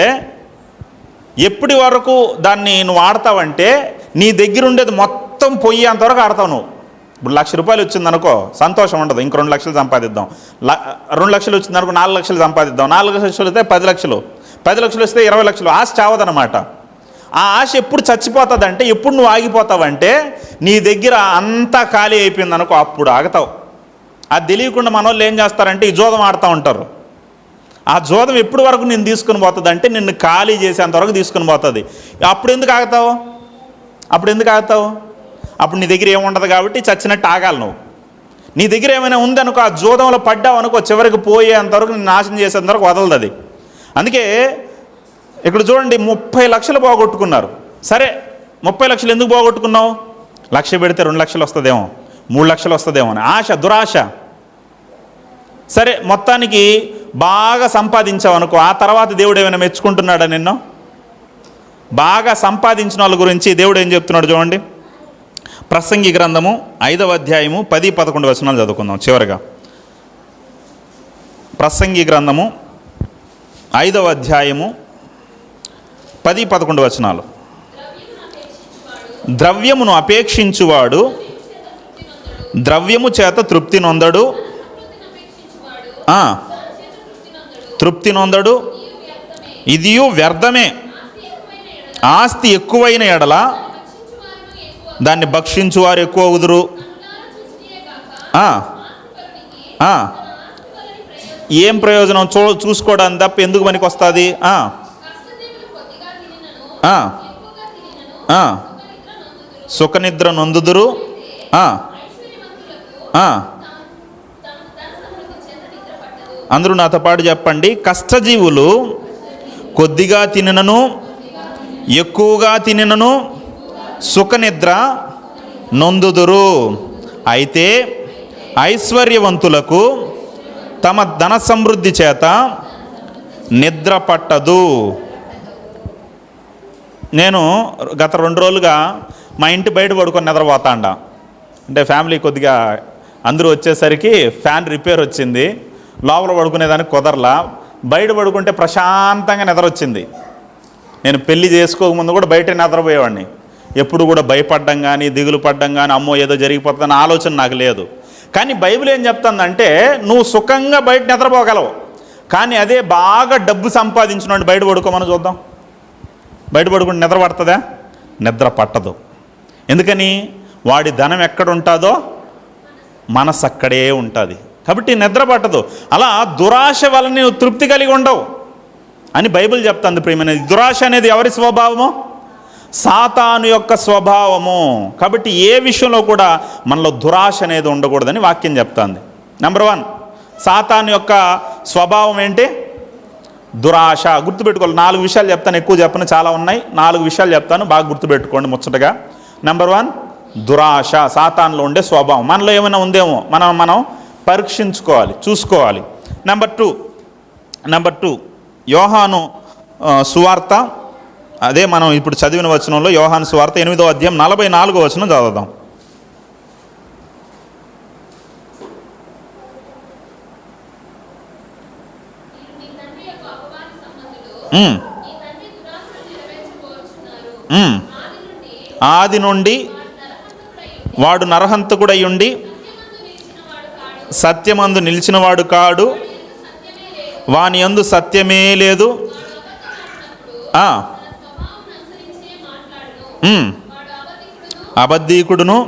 ఎప్పటి వరకు దాన్ని నువ్వు ఆడతావంటే నీ దగ్గర ఉండేది మొత్తం పోయేంతవరకు ఆడతావు నువ్వు. ఇప్పుడు 1,00,000 రూపాయలు వచ్చిందనుకో, సంతోషం ఉండదు, ఇంక 2 లక్షలు సంపాదిద్దాం. 2 లక్షలు వచ్చిందనుకో, 4 లక్షలు సంపాదిద్దాం. 4 లక్షలు వస్తే 10 లక్షలు, 10 లక్షలు వస్తే 20 లక్షలు. ఆశ చావదనమాట. ఆ ఆశ ఎప్పుడు చచ్చిపోతుందంటే, ఎప్పుడు నువ్వు ఆగిపోతావంటే, నీ దగ్గర అంతా ఖాళీ అయిపోయింది అనుకో, అప్పుడు ఆగుతావు. అది తెలియకుండా మన వాళ్ళు ఏం చేస్తారంటే ఈ జోదం ఆడుతూ ఉంటారు. ఆ జోదం ఎప్పుడు వరకు నేను తీసుకుని పోతుంది అంటే, నిన్ను ఖాళీ చేసేంతవరకు తీసుకుని పోతుంది. అప్పుడు ఎందుకు ఆగుతావు? అప్పుడు నీ దగ్గర ఏముండదు కాబట్టి చచ్చినట్టు ఆగాలి నువ్వు. నీ దగ్గర ఏమైనా ఉందనుకో, ఆ జోదంలో పడ్డావు అనుకో, చివరికి పోయేంతవరకు నిన్ను నాశనం చేసేంతవరకు వదలదు అది. అందుకే ఇక్కడ చూడండి, 30 లక్షలు పోగొట్టుకున్నారు. సరే, 30 లక్షలు ఎందుకు పోగొట్టుకున్నావు? 1,00,000 పెడితే 2 లక్షలు వస్తుందేమో, 3 లక్షలు వస్తుందేమో అని ఆశ, దురాశ. సరే, మొత్తానికి బాగా సంపాదించావు అనుకో, ఆ తర్వాత దేవుడు ఏమైనా మెచ్చుకుంటున్నాడా నిన్ను? బాగా సంపాదించిన వాళ్ళ గురించి దేవుడు ఏం చెప్తున్నాడు చూడండి. ప్రసంగి గ్రంథము 5వ అధ్యాయము 10-11 వచనాలు చదువుకుందాం చివరిగా. ప్రసంగి గ్రంథము 5వ అధ్యాయము 10-11 వచనాలు. ద్రవ్యమును అపేక్షించువాడు ద్రవ్యము చేత తృప్తి నొందడు, తృప్తి నొందడు, ఇదియు వ్యర్థమే. ఆస్తి ఎక్కువైన ఎడల దాన్ని భక్షించువారు ఎక్కువ అవుదురు. ఏం ప్రయోజనం? చూసుకోవడానికి తప్ప ఎందుకు పనికి వస్తుంది? సుఖనిద్ర నొందుదురు. అందరూ నాతో పాటు చెప్పండి. కష్టజీవులు కొద్దిగా తినినను ఎక్కువగా తినినను సుఖనిద్ర నొందుదురు. అయితే ఐశ్వర్యవంతులకు తమ ధన సమృద్ధి చేత నిద్ర పట్టదు. నేను గత 2 రోజులుగా మా ఇంటి బయట పడుకొని నిద్రపోతాండ. అంటే ఫ్యామిలీ కొద్దిగా అందరూ వచ్చేసరికి ఫ్యాన్ రిపేర్ వచ్చింది, లోపల పడుకునేదానికి కుదరలా. బయట పడుకుంటే ప్రశాంతంగా నిద్ర వచ్చింది. నేను పెళ్లి చేసుకోకముందు కూడా బయట నిద్రపోయేవాడిని. ఎప్పుడు కూడా భయపడ్డం కానీ, దిగులు పడ్డం కానీ, అమ్మో ఏదో జరిగిపోతుందని ఆలోచన నాకు లేదు. కానీ బైబిల్ ఏం చెప్తుందంటే, నువ్వు సుఖంగా బయట నిద్రపోగలవు, కానీ అదే బాగా డబ్బు సంపాదించినోండి బయట పడుకోమని చూద్దాం. బయట పడుకుంటే నిద్ర పడుతుందా? నిద్ర పట్టదు. ఎందుకని? వాడి ధనం ఎక్కడ ఉంటుందో మనసు అక్కడే ఉంటుంది. కాబట్టి నిద్ర పట్టదు. అలా దురాశ వలన నువ్వు తృప్తి కలిగి ఉండవు అని బైబిల్ చెప్తుంది. ప్రియమైన, దురాశ అనేది ఎవరి స్వభావము? సాతాను యొక్క స్వభావము. కాబట్టి ఏ విషయంలో కూడా మనలో దురాశ అనేది ఉండకూడదని వాక్యం చెప్తుంది. నెంబర్ 1, సాతాను యొక్క స్వభావం ఏంటి? దురాశ. గుర్తుపెట్టుకోవాలి. 4 విషయాలు చెప్తాను, ఎక్కువ చెప్పను, చాలా ఉన్నాయి. 4 విషయాలు చెప్తాను, బాగా గుర్తుపెట్టుకోండి ముచ్చటగా. నెంబర్ 1, దురాశ. సాతానులో ఉండే స్వభావం. మనలో ఏమైనా ఉందేమో మనం పరీక్షించుకోవాలి, చూసుకోవాలి. నెంబర్ 2 యోహాను సువార్త, అదే మనం ఇప్పుడు చదివిన వచనంలో యోహాను సువార్త 8వ అధ్యాయం 44వ వచనం చదువుదాం. ఆది నుండి వాడు నరహంతకుడై ఉండి సత్యమందు నిలిచినవాడు కాడు, వాని యందు సత్యమే లేదు. అబద్ధీకుడును.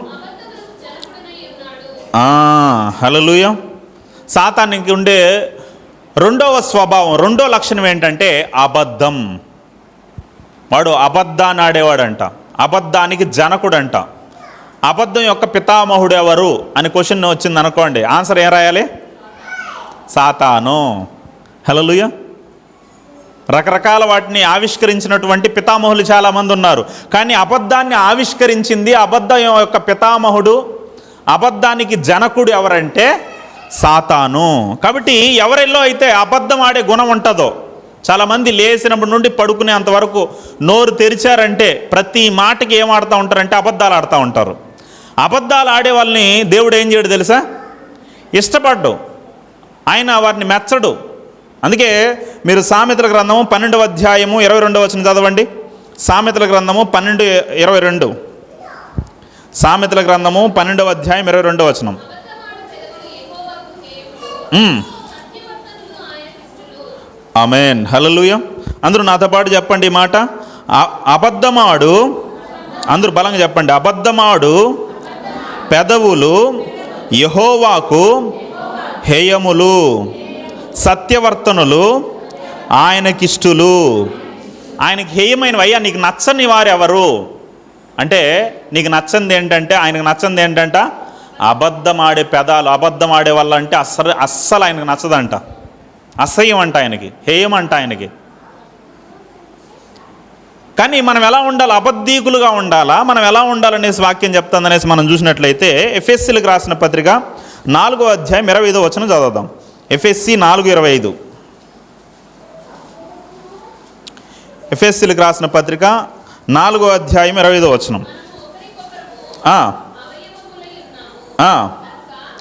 హల్లెలూయా. సాతానికి ఉండే రెండవ స్వభావం, రెండో లక్షణం ఏంటంటే అబద్ధం. వాడు అబద్ధాన్ని ఆడేవాడంట, అబద్ధానికి జనకుడంట. అబద్ధం యొక్క పితామహుడు ఎవరు అని క్వశ్చన్ వచ్చింది అనుకోండి, ఆన్సర్ ఏం రాయాలి? సాతాను. హల్లెలూయా. రకరకాల వాటిని ఆవిష్కరించినటువంటి పితామహులు చాలామంది ఉన్నారు. కానీ అబద్ధాన్ని ఆవిష్కరించింది, అబద్ధం యొక్క పితామహుడు, అబద్ధానికి జనకుడు ఎవరంటే సాతాను. కాబట్టి ఎవరిలో అయితే అబద్ధం ఆడే గుణం ఉంటుందో, చాలామంది లేచినప్పటి నుండి పడుకునేంత వరకు నోరు తెరిచారంటే ప్రతి మాటకి ఏం ఆడుతూ ఉంటారంటే అబద్ధాలు ఆడుతూ ఉంటారు. అబద్ధాలు ఆడే వాళ్ళని దేవుడు ఏం చేయడు తెలుసా? ఇష్టపడ్డు, ఆయన వారిని మెచ్చడు. అందుకే మీరు సామెతల గ్రంథము 12వ అధ్యాయము 22వ వచనం చదవండి. సామెతల గ్రంథము 12:22. సామెతల గ్రంథము 12వ అధ్యాయం 22వ వచనం. ఆమేన్. హల్లెలూయా. అందరూ నాతో పాటు చెప్పండి ఈ మాట. అబద్ధమాడు, అందరూ బలంగా చెప్పండి. అబద్ధమాడు పెదవులు యెహోవాకు హేయములు, సత్యవర్తనులు ఆయనకిష్టులు. ఆయనకి హేయమైనవి. అయ్యా నీకు నచ్చని వారు ఎవరు అంటే, నీకు నచ్చంది ఏంటంటే, ఆయనకు నచ్చంది ఏంటంట? అబద్ధం ఆడే పెదాలు. అబద్ధం ఆడే వల్ల అంటే అస్సలు ఆయనకు నచ్చదంట, అసహ్యం అంట, ఆయనకి హేయం అంట ఆయనకి. కానీ మనం ఎలా ఉండాలి? అబద్ధీకులుగా ఉండాలా? మనం ఎలా ఉండాలనేసి వాక్యం చెప్తుందనేసి మనం చూసినట్లయితే ఎఫెసీలకు రాసిన పత్రిక 4వ అధ్యాయం 25వ వచనం చదువుదాం. ఎఫెసీ 4:25. ఎఫెసీలకు రాసిన పత్రిక 4వ అధ్యాయం 25వ వచనం.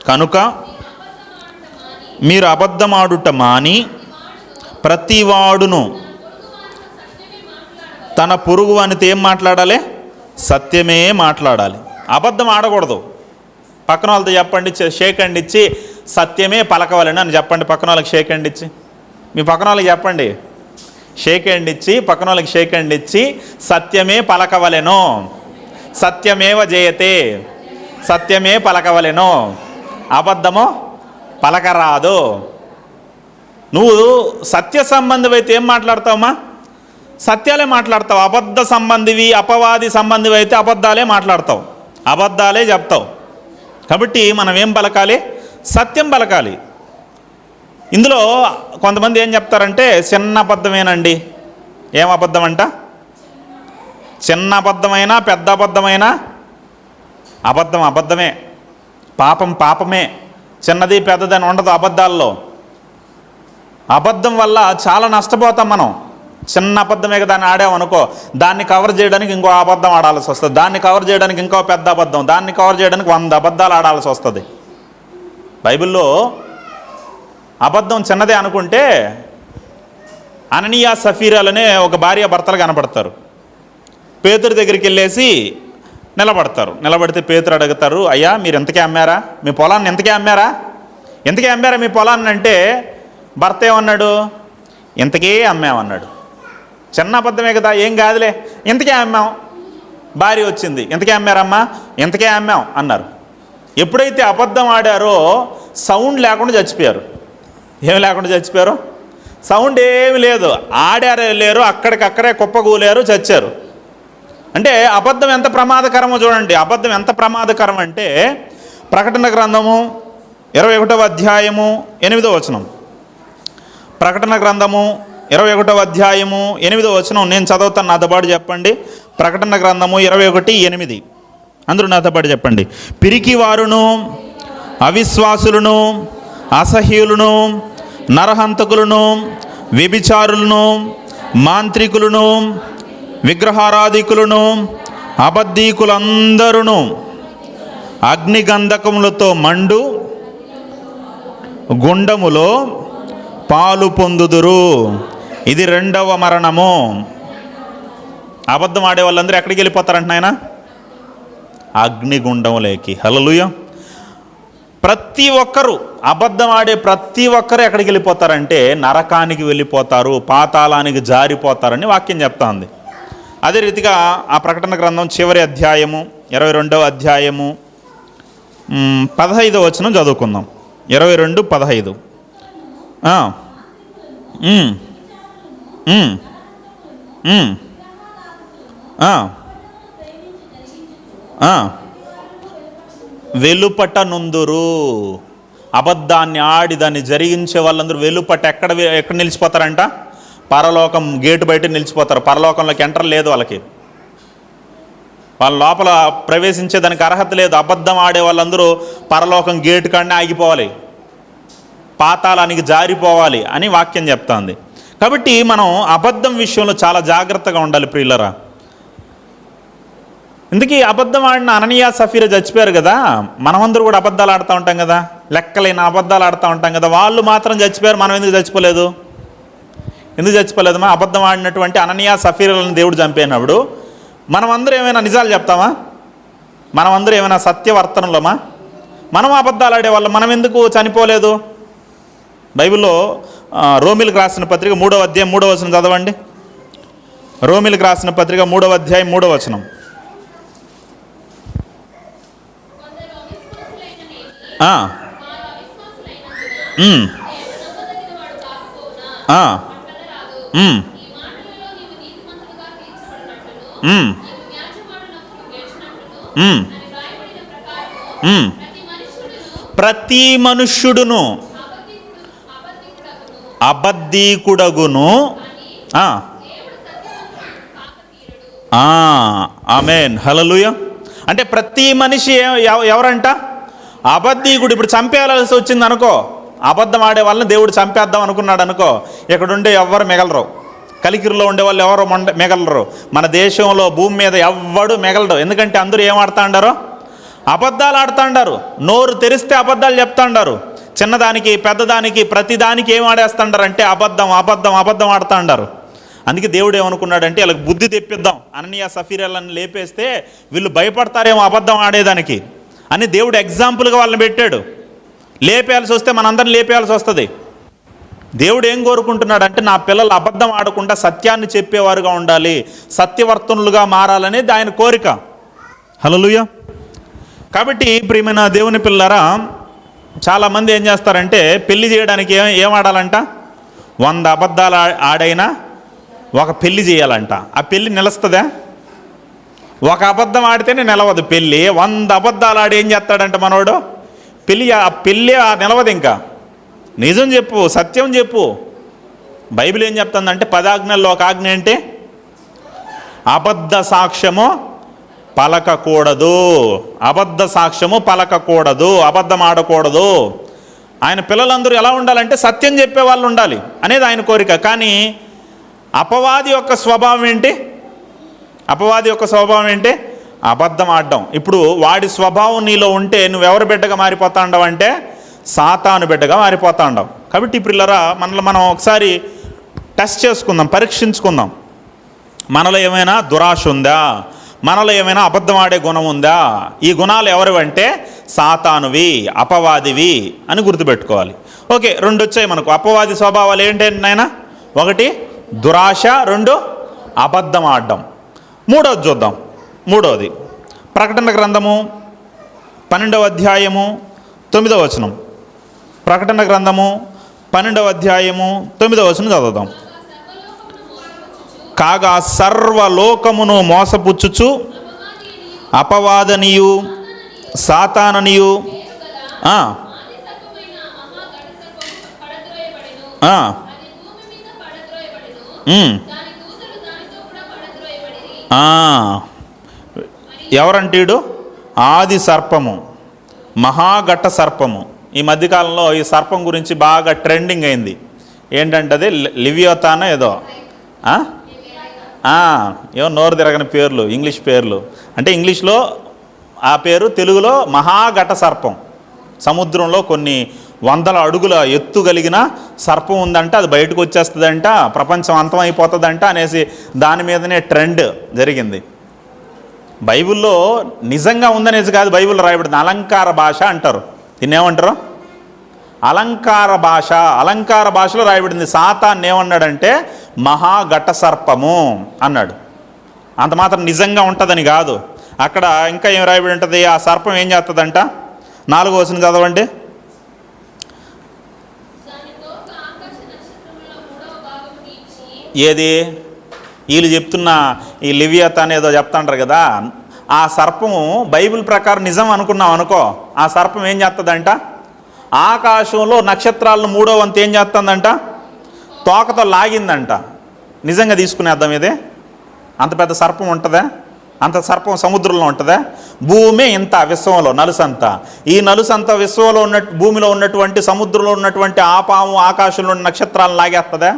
కనుక మీరు అబద్ధమాడుట మాని ప్రతివాడును తన పొరుగు వానితో ఏం మాట్లాడాలి? సత్యమే మాట్లాడాలి. అబద్ధం ఆడకూడదు. పక్కన వాళ్ళతో చెప్పండి, షేక్ హ్యాండ్ ఇచ్చి సత్యమే పలకవాలని అని చెప్పండి. పక్కన వాళ్ళకి షేక్ హ్యాండ్ ఇచ్చి, మీ పక్కన వాళ్ళకి చెప్పండి, షేక్ హ్యాండ్ ఇచ్చి, పక్కన వాళ్ళకి షేక్ హ్యాండ్ ఇచ్చి సత్యమే పలకవలెను, సత్యమేవ జయతే, సత్యమే పలకవలెను, అబద్ధము పలకరాదు. నువ్వు సత్య సంబంధి అయితే ఏం మాట్లాడతావమ్మా? సత్యాలే మాట్లాడతావు. అబద్ధ సంబంధివి, అపవాది సంబంధివి అయితే అబద్ధాలే మాట్లాడతావు, అబద్ధాలే చెప్తావు. కాబట్టి మనం ఏం పలకాలి? సత్యం పలకాలి. ఇందులో కొంతమంది ఏం చెప్తారంటే చిన్న అబద్ధమేనండి. ఏం అబద్ధం అంట? చిన్న అబద్ధమైనా పెద్ద అబద్ధమైనా అబద్ధం అబద్ధమే, పాపం పాపమే. చిన్నది పెద్దదని ఉండదు అబద్ధాల్లో. అబద్ధం వల్ల చాలా నష్టపోతాం మనం. చిన్న అబద్ధమే కదా అని ఆడామనుకో, దాన్ని కవర్ చేయడానికి ఇంకో అబద్ధం ఆడాల్సి వస్తుంది, దాన్ని కవర్ చేయడానికి ఇంకో పెద్ద అబద్ధం, దాన్ని కవర్ చేయడానికి 100 అబద్ధాలు ఆడాల్సి వస్తుంది. బైబిల్లో అబద్ధం చిన్నదే అనుకుంటే అననీయా సఫీరాలనే ఒక భార్య భర్తలు కనపడతారు. పేతురు దగ్గరికి వెళ్ళేసి నిలబడతారు. నిలబడితే పేతురు అడుగుతారు, అయ్యా మీరు ఎంతకే అమ్మారా? మీ పొలాన్ని ఎంతకే అమ్మారా? ఎంతకే అమ్మారా మీ పొలాన్ని అంటే, భర్త ఏమన్నాడు? ఇంతకే అమ్మామన్నాడు. చిన్న అబద్ధమే కదా, ఏం కాదులే, ఇంతకే అమ్మాం. భార్య వచ్చింది, ఇంతకే అమ్మారమ్మా, ఇంతకే అమ్మాం అన్నారు. ఎప్పుడైతే అబద్ధం ఆడారో సౌండ్ లేకుండా చచ్చిపోయారు. ఏమి లేకుండా చచ్చిపోయారు? సౌండ్ ఏమి లేదు, ఆడారే లేరు, అక్కడికక్కడే కుప్పగూలేరు, చచ్చారు. అంటే అబద్ధం ఎంత ప్రమాదకరమో చూడండి. అబద్ధం ఎంత ప్రమాదకరం అంటే ప్రకటన గ్రంథము 21వ అధ్యాయము 8వ వచనం. ప్రకటన గ్రంథము 21వ అధ్యాయము 8వ వచనం నేను చదువుతాను, నాతో పాటు చెప్పండి. ప్రకటన గ్రంథము 21:8. అందరూ నాతో పాటు చెప్పండి. పిరికి వారును, అవిశ్వాసులను, అసహ్యులను, నరహంతకులను, వ్యభిచారులను, మాంత్రికులను, విగ్రహారాధికులను, అబద్ధీకులందరూ అగ్నిగంధకములతో మండు గుండములో పాలు పొందుదురు. ఇది రెండవ మరణము. అబద్ధం ఆడే వాళ్ళందరూ ఎక్కడికి వెళ్ళిపోతారంట ఆయన? అగ్నిగుండంలోకి. హల్లెలూయా. ప్రతి ఒక్కరు, అబద్ధం ఆడే ప్రతి ఒక్కరు ఎక్కడికి వెళ్ళిపోతారంటే నరకానికి వెళ్ళిపోతారు, పాతాళానికి జారిపోతారని వాక్యం చెప్తా ఉంది. అదే రీతిగా ఆ ప్రకటన గ్రంథం చివరి అధ్యాయము 22వ అధ్యాయము 15వ వచనం చదువుకుందాం. 22:15. వెలుపట నుందురు. అబద్ధాన్ని ఆడి దాన్ని జరిగించే వాళ్ళందరూ వెలుపట ఎక్కడ నిలిచిపోతారంట? పరలోకం గేటు బయట నిలిచిపోతారు. పరలోకంలోకి ఎంటర్ లేదు వాళ్ళకి, వాళ్ళ లోపల ప్రవేశించేదానికి అర్హత లేదు. అబద్ధం ఆడే వాళ్ళందరూ పరలోకం గేటు కాడనే ఆగిపోవాలి, పాతాళానికి జారిపోవాలి అని వాక్యం చెప్తాంది. కాబట్టి మనం అబద్ధం విషయంలో చాలా జాగ్రత్తగా ఉండాలి ప్రియులరా. ఇందుకీ అబద్ధం ఆడిన అననీయ సఫీరా చచ్చిపోయారు కదా, మనమందరూ కూడా అబద్ధాలు ఆడుతూ ఉంటాం కదా, లెక్కలైన అబద్ధాలు ఆడుతూ ఉంటాం కదా. వాళ్ళు మాత్రం చచ్చిపోయారు, మనం ఎందుకు చచ్చిపోలేదు? ఎందుకు చచ్చిపోలేదమ్మా? అబద్ధం ఆడినటువంటి అననీయ సఫీరాలను దేవుడు చంపేనప్పుడు మనమందరూ ఏమైనా నిజాలు చెప్తామా? మనమందరూ ఏమైనా సత్యవర్తనలోమా? మనం అబద్ధాలు ఆడేవాళ్ళం, మనం ఎందుకు చనిపోలేదు? బైబిల్లో రోమిలకు రాసిన పత్రిక 3వ అధ్యాయం 3వ వచనం చదవండి. రోమిలకు రాసిన పత్రిక 3వ అధ్యాయం 3వ వచనం. ప్రతి మనుష్యుడును అబద్ధీకుడగును. ఆమేన్, హల్లెలూయా. అంటే ప్రతి మనిషి ఎవరంట? అబద్ధీకుడు. ఇప్పుడు చంపేయాల్సి వచ్చింది అనుకో, అబద్ధం ఆడే వాళ్ళని దేవుడు చంపేద్దాం అనుకున్నాడు అనుకో, ఇక్కడ ఉండే ఎవ్వరు మిగలరు. కలికిరిలో ఉండే వాళ్ళు ఎవరు మిగలరు. మన దేశంలో భూమి మీద ఎవ్వడు మిగలడు. ఎందుకంటే అందరూ ఏం ఆడుతూ ఉండారో? అబద్ధాలు ఆడుతూ ఉండారు. నోరు తెరిస్తే అబద్ధాలు చెప్తా ఉండారు. చిన్నదానికి పెద్దదానికి ప్రతిదానికి ఏం ఆడేస్తుండారంటే అబద్ధం అబద్ధం అబద్ధం ఆడుతూ ఉండారు. అందుకే దేవుడు ఏమనుకున్నాడంటే వీళ్ళకి బుద్ధి తెప్పిద్దాం, అననీయ సఫీరాలను లేపేస్తే వీళ్ళు భయపడతారేమో అబద్ధం ఆడేదానికి అని దేవుడు ఎగ్జాంపుల్గా వాళ్ళని పెట్టాడు. లేపేయాల్సి వస్తే మనందరిని లేపేయాల్సి వస్తుంది. దేవుడు ఏం కోరుకుంటున్నాడంటే నా పిల్లలు అబద్ధం ఆడకుండా సత్యాన్ని చెప్పేవారుగా ఉండాలి, సత్యవర్తనులుగా మారాలనేది ఆయన కోరిక. హల్లెలూయా. కాబట్టి ప్రియమైన దేవుని పిల్లరా, చాలామంది ఏం చేస్తారంటే పెళ్లి చేయడానికి ఏం ఆడాలంట? 100 అబద్ధాలు ఆడైనా ఒక పెళ్లి చేయాలంట. ఆ పెళ్లి నిలుస్తుందా? ఒక అబద్ధం ఆడితేనే నిలవదు పెళ్ళి. 100 అబద్ధాలు ఆడి ఏం చేస్తాడంట మనోడు? ఆ పెళ్ళి నిలవదు. ఇంకా నిజం చెప్పు, సత్యం చెప్పు. బైబిల్ ఏం చెప్తుందంటే 10 ఆజ్ఞల్లో ఒక ఆజ్ఞ ఏంటి? అబద్ధ సాక్ష్యము పలకకూడదు. అబద్ధ సాక్ష్యము పలకకూడదు, అబద్ధం ఆడకూడదు. ఆయన పిల్లలందరూ ఎలా ఉండాలంటే సత్యం చెప్పే వాళ్ళు ఉండాలి అనేది ఆయన కోరిక. కానీ అపవాది యొక్క స్వభావం ఏంటి? అపవాది యొక్క స్వభావం ఏంటి? అబద్ధం ఆడడం. ఇప్పుడు వాడి స్వభావం నీలో ఉంటే నువ్వెవరు బిడ్డగా మారిపోతా ఉండవు అంటే సాతాను బిడ్డగా మారిపోతా ఉండవు. కాబట్టి పిల్లరా, మనలో మనం ఒకసారి టెస్ట్ చేసుకుందాం, పరీక్షించుకుందాం. మనలో ఏమైనా దురాశ ఉందా? మనలో ఏమైనా అబద్ధం ఆడే గుణం ఉందా? ఈ గుణాలు ఎవరివంటే సాతానువి, అపవాదివి అని గుర్తుపెట్టుకోవాలి. ఓకే, 2 వచ్చాయి మనకు. అపవాది స్వభావాలు ఏంటంటే నాయన, 1 దురాశ, 2 అబద్ధం ఆడడం. 3వది చూద్దాం. 3వది ప్రకటన గ్రంథము 12వ అధ్యాయము 9వ వచనం. ప్రకటన గ్రంథము 12వ అధ్యాయము 9వ వచనం చదువుదాం. కాగా సర్వలోకమును మోసపుచ్చుచు అపవాదనియు సాతాననియు ఎవరంటీడు? ఆది సర్పము, మహాఘట సర్పము. ఈ మధ్యకాలంలో ఈ సర్పం గురించి బాగా ట్రెండింగ్ అయింది. ఏంటంటే అది లివియోతాన ఏదో ఏమో నోరు తిరగని పేర్లు, ఇంగ్లీష్ పేర్లు. అంటే ఇంగ్లీష్లో ఆ పేరు, తెలుగులో మహాఘట సర్పం. సముద్రంలో కొన్ని వందల అడుగుల ఎత్తు కలిగిన సర్పం ఉందంట, అది బయటకు వచ్చేస్తుందంట, ప్రపంచం అంతం అయిపోతుందంట అనేసి దాని మీదనే ట్రెండ్ జరిగింది. బైబిల్లో నిజంగా ఉందనేసి కాదు, బైబిల్లో రాయబడింది. అలంకార భాష అంటారు. దీన్ని ఏమంటారు? అలంకార భాష. అలంకార భాషలో రాయబడింది. సాతాన్ ఏమన్నాడంటే మహాఘట సర్పము అన్నాడు. అంత మాత్రం నిజంగా ఉంటుందని కాదు. అక్కడ ఇంకా ఏం రాయబడి ఉంటుంది? ఆ సర్పం ఏం చేస్తుందంట? 4వ వచనం చదవండి. ఏది? వీళ్ళు చెప్తున్న ఈ లివియతాన్ ఏదో చెప్తాంటారు కదా, ఆ సర్పము బైబిల్ ప్రకారం నిజం అనుకున్నాం అనుకో, ఆ సర్పం ఏం చేస్తుందంట? ఆకాశంలో నక్షత్రాలను 3వ వంతు ఏం చేస్తుందంట? తోకతో లాగిందంట. నిజంగా తీసుకునేద్దాం ఇదే? అంత పెద్ద సర్పం ఉంటుందా? అంత సర్పం సముద్రంలో ఉంటుందా? భూమి ఇంత, విశ్వంలో నలుసంతా. ఈ నలుసంత విశ్వంలో భూమిలో ఉన్నటువంటి, సముద్రంలో ఉన్నటువంటి ఆ పాము ఆకాశంలో ఉన్న నక్షత్రాలను లాగేస్తుందా?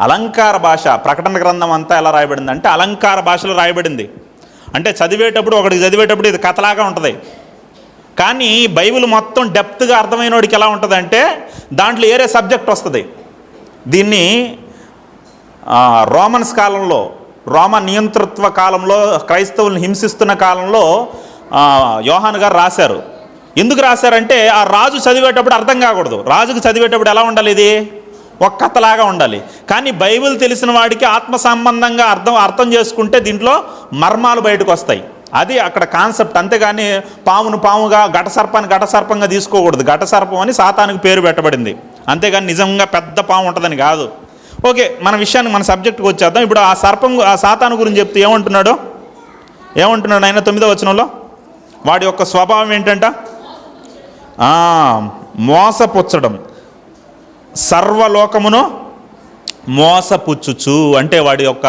అలంకార భాష. ప్రకటన గ్రంథం అంతా ఎలా రాయబడింది అంటే అలంకార భాషలో రాయబడింది. అంటే చదివేటప్పుడు, ఒకటికి చదివేటప్పుడు ఇది కథలాగా ఉంటుంది. కానీ బైబిల్ మొత్తం డెప్త్గా అర్థమైనోడికి ఎలా ఉంటుందంటే దాంట్లో ఏరే సబ్జెక్ట్ వస్తుంది. దీన్ని రోమన్స్ కాలంలో, రోమన్ నియంతృత్వ కాలంలో, క్రైస్తవులను హింసిస్తున్న కాలంలో యోహాను గారు రాశారు. ఎందుకు రాశారంటే ఆ రాజు చదివేటప్పుడు అర్థం కాకూడదు. రాజుకు చదివేటప్పుడు ఎలా ఉండాలి? ఇది ఒక కథలాగా ఉండాలి. కానీ బైబిల్ తెలిసిన వాడికి ఆత్మ సంబంధంగా అర్థం చేసుకుంటే దీంట్లో మర్మాలు బయటకు వస్తాయి. అది అక్కడ కాన్సెప్ట్. అంతేగాని పామును పాముగా, ఘట సర్పాన్ని ఘట సర్పంగా తీసుకోకూడదు. ఘట సర్పం అని సాతానికి పేరు పెట్టబడింది. అంతేగాని నిజంగా పెద్ద పాము ఉంటుందని కాదు. ఓకే, మన విషయానికి, మన సబ్జెక్టుకి వచ్చేద్దాం. ఇప్పుడు ఆ సర్పం, ఆ సాతాను గురించి చెప్తూ ఏమంటున్నాడు ఆయన 9వ వచనంలో? వాడి యొక్క స్వభావం ఏంటంట? మోసపుచ్చడం. సర్వలోకమును మోసపుచ్చుచు. అంటే వాడి యొక్క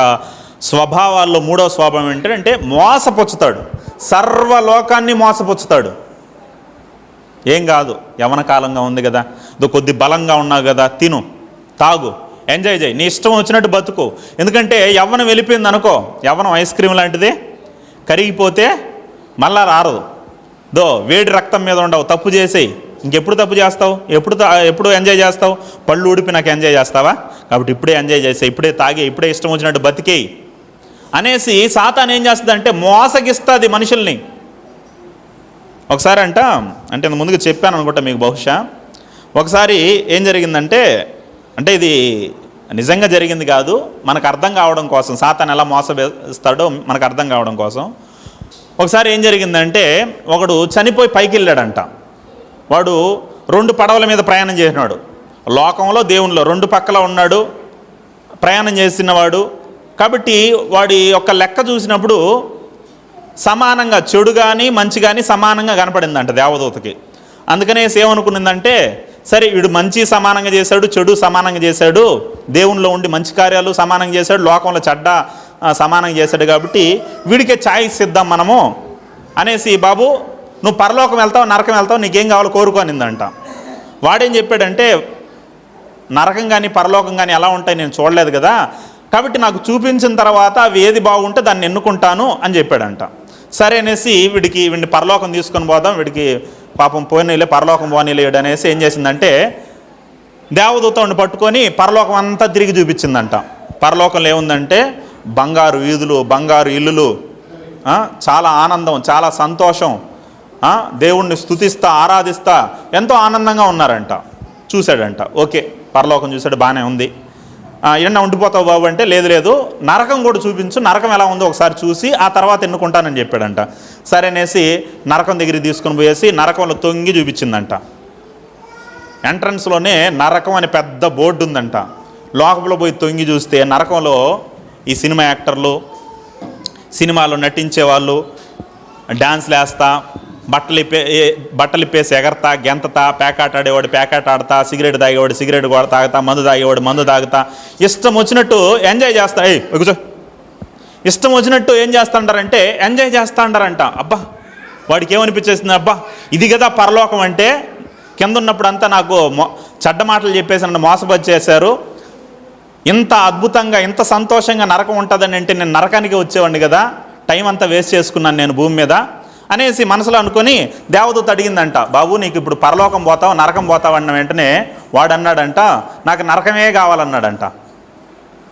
స్వభావాల్లో 3వ స్వభావం ఏంటంటే మోసపుచ్చుతాడు. సర్వలోకాన్ని మోసపుచ్చుతాడు. ఏం కాదు, యవన కాలంగా ఉంది కదా, కొద్ది బలంగా ఉన్నావు కదా, తిను, తాగు, ఎంజాయ్ చేయి, నీ ఇష్టం వచ్చినట్టు బతుకు. ఎందుకంటే యవ్వనం వెళ్ళిపోయింది అనుకో, యవ్వనం ఐస్ క్రీమ్ లాంటిది, కరిగిపోతే మళ్ళా రారదు. వేడి రక్తం మీద ఉండవు. తప్పు చేసేయి, ఇంకెప్పుడు తప్పు చేస్తావు? ఎప్పుడు ఎంజాయ్ చేస్తావు? పళ్ళు ఊడిపి నాకు ఎంజాయ్ చేస్తావా? కాబట్టి ఇప్పుడే ఎంజాయ్ చేసాయి, ఇప్పుడే తాగి, ఇప్పుడే ఇష్టం వచ్చినట్టు బతికేయి అనేసి సాతాను ఏం చేస్తుంది? మోసగిస్తుంది మనుషుల్ని. ఒకసారి అంటే ముందుగా చెప్పాను అనుకుంటా మీకు బహుశా. ఒకసారి ఏం జరిగిందంటే, అంటే ఇది నిజంగా జరిగింది కాదు, మనకు అర్థం కావడం కోసం, సాతాను ఎలా మోసగిస్తాడో మనకు అర్థం కావడం కోసం. ఒకసారి ఏం జరిగిందంటే, ఒకడు చనిపోయి పైకి వెళ్ళాడంట. వాడు 2 పడవల మీద ప్రయాణం చేసినాడు. లోకంలో దేవునిలో 2 పక్కల ఉన్నాడు, ప్రయాణం చేసినవాడు. కాబట్టి వాడి యొక్క లెక్క చూసినప్పుడు సమానంగా, చెడు కానీ మంచి కానీ సమానంగా కనపడిందంట దేవదూతకి. అందుకనేసి ఏమనుకునిందంటే, సరే వీడు మంచి సమానంగా చేశాడు, చెడు సమానంగా చేశాడు, దేవునిలో ఉండి మంచి కార్యాలు సమానంగా చేశాడు, లోకంలో చెడ్డ సమానంగా చేశాడు, కాబట్టి వీడికే ఛాయిస్ ఇద్దాం మనము అనేసి, బాబు నువ్వు పరలోకం వెళ్తావు, నరకం వెళ్తావు, నీకేం కావాలో కోరుకోనిందంట. వాడేం చెప్పాడంటే, నరకం కానీ పరలోకం కానీ ఎలా ఉంటాయి నేను చూడలేదు కదా, కాబట్టి నాకు చూపించిన తర్వాత అవి ఏది బాగుంటే దాన్ని ఎన్నుకుంటాను అని చెప్పాడంట. సరే అనేసి వీడిని పరలోకం తీసుకొని పోదాం, వీడికి పాపం పోయినలే, పరలోకం పోనీలేడు అనేసి ఏం చేసిందంటే, దేవదూతని పట్టుకొని పరలోకం అంతా తిరిగి చూపించిందంట. పరలోకంలో ఏముందంటే బంగారు వీధులు, బంగారు ఇల్లులు, చాలా ఆనందం, చాలా సంతోషం, దేవుణ్ణి స్తుతిస్తా ఆరాధిస్తా ఎంతో ఆనందంగా ఉన్నారంట. చూశాడంట, ఓకే పరలోకం చూశాడు, బాగానే ఉంది. ఎన్న ఉండిపోతావు బాబు అంటే, లేదు లేదు నరకం కూడా చూపించు, నరకం ఎలా ఉందో ఒకసారి చూసి ఆ తర్వాత ఎన్నుకుంటానని చెప్పాడంట. సరే అనేసి నరకం దగ్గరికి తీసుకుని పోయేసి నరకంలో తొంగి చూపించిందంట. ఎంట్రన్స్లోనే నరకం అని పెద్ద బోర్డు ఉందంట. లోపల పోయి తొంగి చూస్తే నరకంలో ఈ సినిమా యాక్టర్లు, సినిమాలో నటించే వాళ్ళు, డ్యాన్స్లు వేస్తా, బట్టలు ఇప్పేసి ఎగరతా, గెంతతా, పేకాట ఆడేవాడు పేకాట ఆడతా, సిగరెట్ తాగేవాడు సిగరెట్ కూడా తాగుతా, మందు తాగేవాడు మందు తాగుతా, ఇష్టం వచ్చినట్టు ఎంజాయ్ చేస్తా. కూర్చో, ఇష్టం వచ్చినట్టు ఏం చేస్తాంటారంటే ఎంజాయ్ చేస్తా అంటారంట. అబ్బా వాడికి ఏమనిపించేస్తుంది, అబ్బా ఇది కదా పరలోకం అంటే, కింద ఉన్నప్పుడు అంతా నాకు చెడ్డ మాటలు చెప్పేసి నన్ను మోసపరిచేశారు, ఇంత అద్భుతంగా ఇంత సంతోషంగా నరకం ఉంటుందని అంటే నేను నరకానికి వచ్చేవాడిని కదా, టైం అంతా వేస్ట్ చేసుకున్నాను నేను భూమి మీద అనేసి మనసులో అనుకొని దేవదూత అడిగిందంట, బాబు నీకు ఇప్పుడు పరలోకం పోతావు నరకం పోతావు అన్న వెంటనే వాడు అన్నాడంట, నాకు నరకమే కావాలన్నాడంట.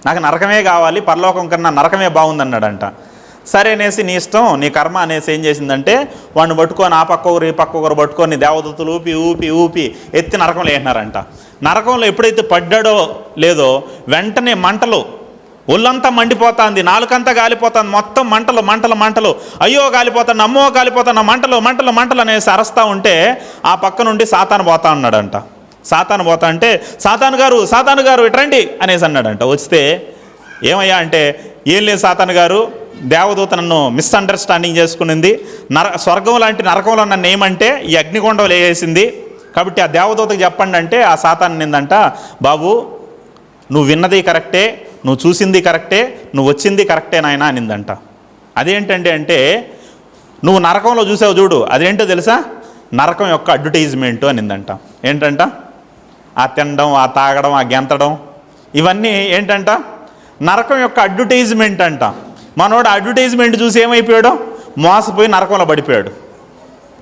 నాకు నరకమే కావాలి, పరలోకం కన్నా నరకమే బాగుందన్నాడంట. సరే అనేసి నీ ఇష్టం నీ కర్మ అనేసి ఏం చేసిందంటే వాడిని పట్టుకొని ఆ పక్క ఒకరు ఈ పక్క ఒకరు పట్టుకొని దేవదూతలు ఊపి ఊపి ఊపి ఎత్తి నరకంలో వేసినారంట. నరకంలో ఎప్పుడైతే పడ్డాడో లేదో వెంటనే మంటలు, ఒళ్ళంతా మండిపోతుంది, నాలుకంతా కాలిపోతుంది, మొత్తం మంటలు మంటలు మంటలు, అయ్యో కాలిపోతాను అమ్మో కాలిపోతాను, మంటలు మంటలు మంటలు అనేసి అరస్తూ ఉంటే ఆ పక్క నుండి సాతాను పోతా ఉన్నాడంట. సాతాను పోతా అంటే సాతాను గారు ఇట్రండి అనేసి అన్నాడంట. వస్తే ఏమయ్యా అంటే, ఏం లేదు సాతాను గారు, దేవదూత నన్ను మిస్అండర్స్టాండింగ్ చేసుకునింది, స్వర్గం లాంటి నరకంలో నన్ను ఏమంటే ఈ అగ్నికొండలు వేసింది, కాబట్టి ఆ దేవదూతకి చెప్పండి అంటే ఆ సాతాను నిందంట, బాబు నువ్వు విన్నది కరెక్టే, నువ్వు చూసింది కరెక్టే, నువ్వు వచ్చింది కరెక్టే నాయనా అనిందంట. అదేంటంటే అంటే నువ్వు నరకంలో చూసావు చూడు, అదేంటో తెలుసా, నరకం యొక్క అడ్వర్టైజ్మెంటు అనిందంట. ఏంటంట, ఆ తినడం, ఆ తాగడం, ఆ గెంతడం ఇవన్నీ ఏంటంట నరకం యొక్క అడ్వర్టైజ్మెంట్ అంట. మనోడు అడ్వర్టైజ్మెంట్ చూసి ఏమైపోయాడో మోసపోయి నరకంలో పడిపోయాడు.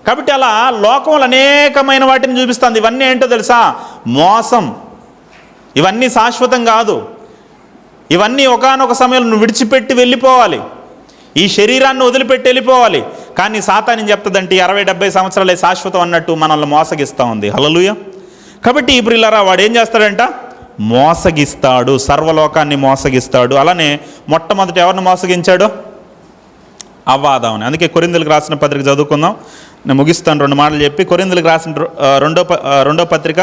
కాబట్టి అలా లోకంలో అనేకమైన వాటిని చూపిస్తుంది. ఇవన్నీ ఏంటో తెలుసా, మోసం. ఇవన్నీ శాశ్వతం కాదు, ఇవన్నీ ఒకానొక సమయంలో నువ్వు విడిచిపెట్టి వెళ్ళిపోవాలి, ఈ శరీరాన్ని వదిలిపెట్టి వెళ్ళిపోవాలి. కానీ సాతాను చెప్తుందంటే 60-70 సంవత్సరాలే శాశ్వతం అన్నట్టు మనల్ని మోసగిస్తూ ఉంది. హల్లెలూయా. కాబట్టి ఈ ప్రియులారా వాడు ఏం చేస్తాడంట, మోసగిస్తాడు, సర్వలోకాన్ని మోసగిస్తాడు. అలానే మొట్టమొదటి ఎవరిని మోసగించాడు, అవ్వాదాముని. అందుకే కొరింథీయులకు రాసిన పత్రిక చదువుకుందాం, నేను ముగిస్తాను 2 మాటలు చెప్పి. కొరింథీయులకు రాసిన రెండో పత్రిక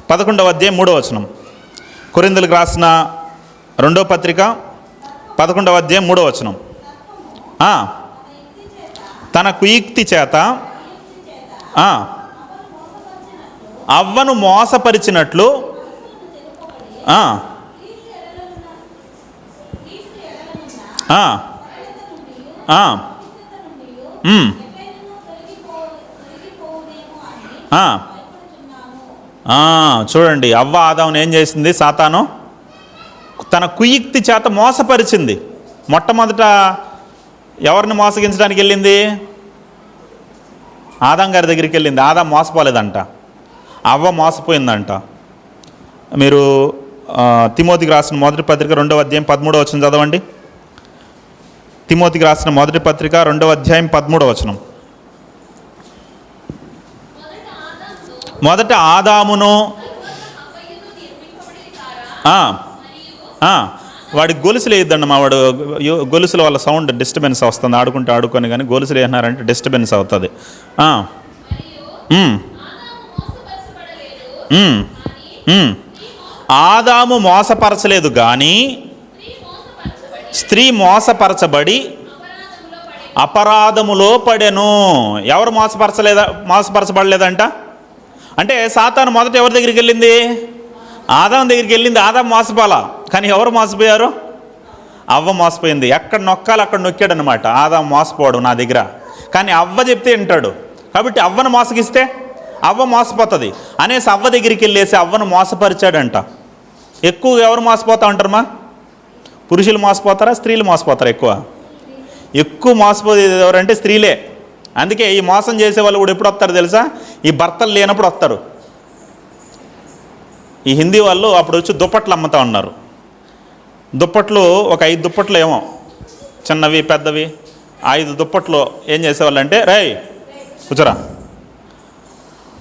11వ అధ్యాయం 3వ వచనం. కొరింథీయులకు రాసిన 2వ పత్రిక 11వ అధ్యాయం 3వ వచనం. తన కుయుక్తి చేత అవ్వను మోసపరిచినట్లు చూడండి, అవ్వ ఆదామును ఏం చేసింది, సాతాను తన కుయుక్తి చేత మోసపరిచింది. మొట్టమొదట ఎవరిని మోసగించడానికి వెళ్ళింది, ఆదాం గారి దగ్గరికి వెళ్ళింది. ఆదాం మోసపోలేదంట, అవ్వ మోసపోయిందంట. మీరు తిమోతికి రాసిన మొదటి పత్రిక 2వ అధ్యాయం 13వ వచనం చదవండి. తిమోతికి రాసిన మొదటి పత్రిక 2వ అధ్యాయం 13వ వచనం. మొదట ఆదామును వాడికి గొలుసులు వేయద్దండి, మా వాడు గొలుసుల వల్ల సౌండ్ డిస్టర్బెన్స్ వస్తుంది, ఆడుకొని కానీ గొలుసులు వేసినారంటే డిస్టర్బెన్స్ అవుతుంది. ఆదాము మోసపరచలేదు కానీ స్త్రీ మోసపరచబడి అపరాధములో పడెను. ఎవరు మోసపరచబడలేదంట అంటే సాతాను మొదట ఎవరి దగ్గరికి వెళ్ళింది, ఆదాము దగ్గరికి వెళ్ళింది. ఆదాము మోసపోలా, కానీ ఎవరు మోసపోయారు, అవ్వ మోసపోయింది. ఎక్కడ నొక్కాలి అక్కడ నొక్కాడు అనమాట. ఆదాము మోసపోవడం నా దగ్గర, కానీ అవ్వ చెప్తే వింటాడు. కాబట్టి అవ్వను మోసగిస్తే అవ్వ మోసపోతుంది అనేసి అవ్వ దగ్గరికి వెళ్ళేసి అవ్వను మోసపరిచాడంట. ఎక్కువ ఎవరు మోసపోతా ఉంటారమ్మా, పురుషులు మోసపోతారా స్త్రీలు మోసపోతారా? ఎక్కువ మోసపోయేది ఎవరంటే స్త్రీలే. అందుకే ఈ మోసం చేసే వాళ్ళు కూడా ఎప్పుడు వస్తారు తెలుసా, ఈ భర్తలు లేనప్పుడు వస్తారు. ఈ హిందీ వాళ్ళు అప్పుడు వచ్చి దుప్పట్లు అమ్ముతూ ఉన్నారు. దుప్పట్లు ఒక 5 దుప్పట్లు ఏమో, చిన్నవి పెద్దవి 5 దుప్పట్లు ఏం చేసేవాళ్ళంటే, రేయ్ కూర్చోరా,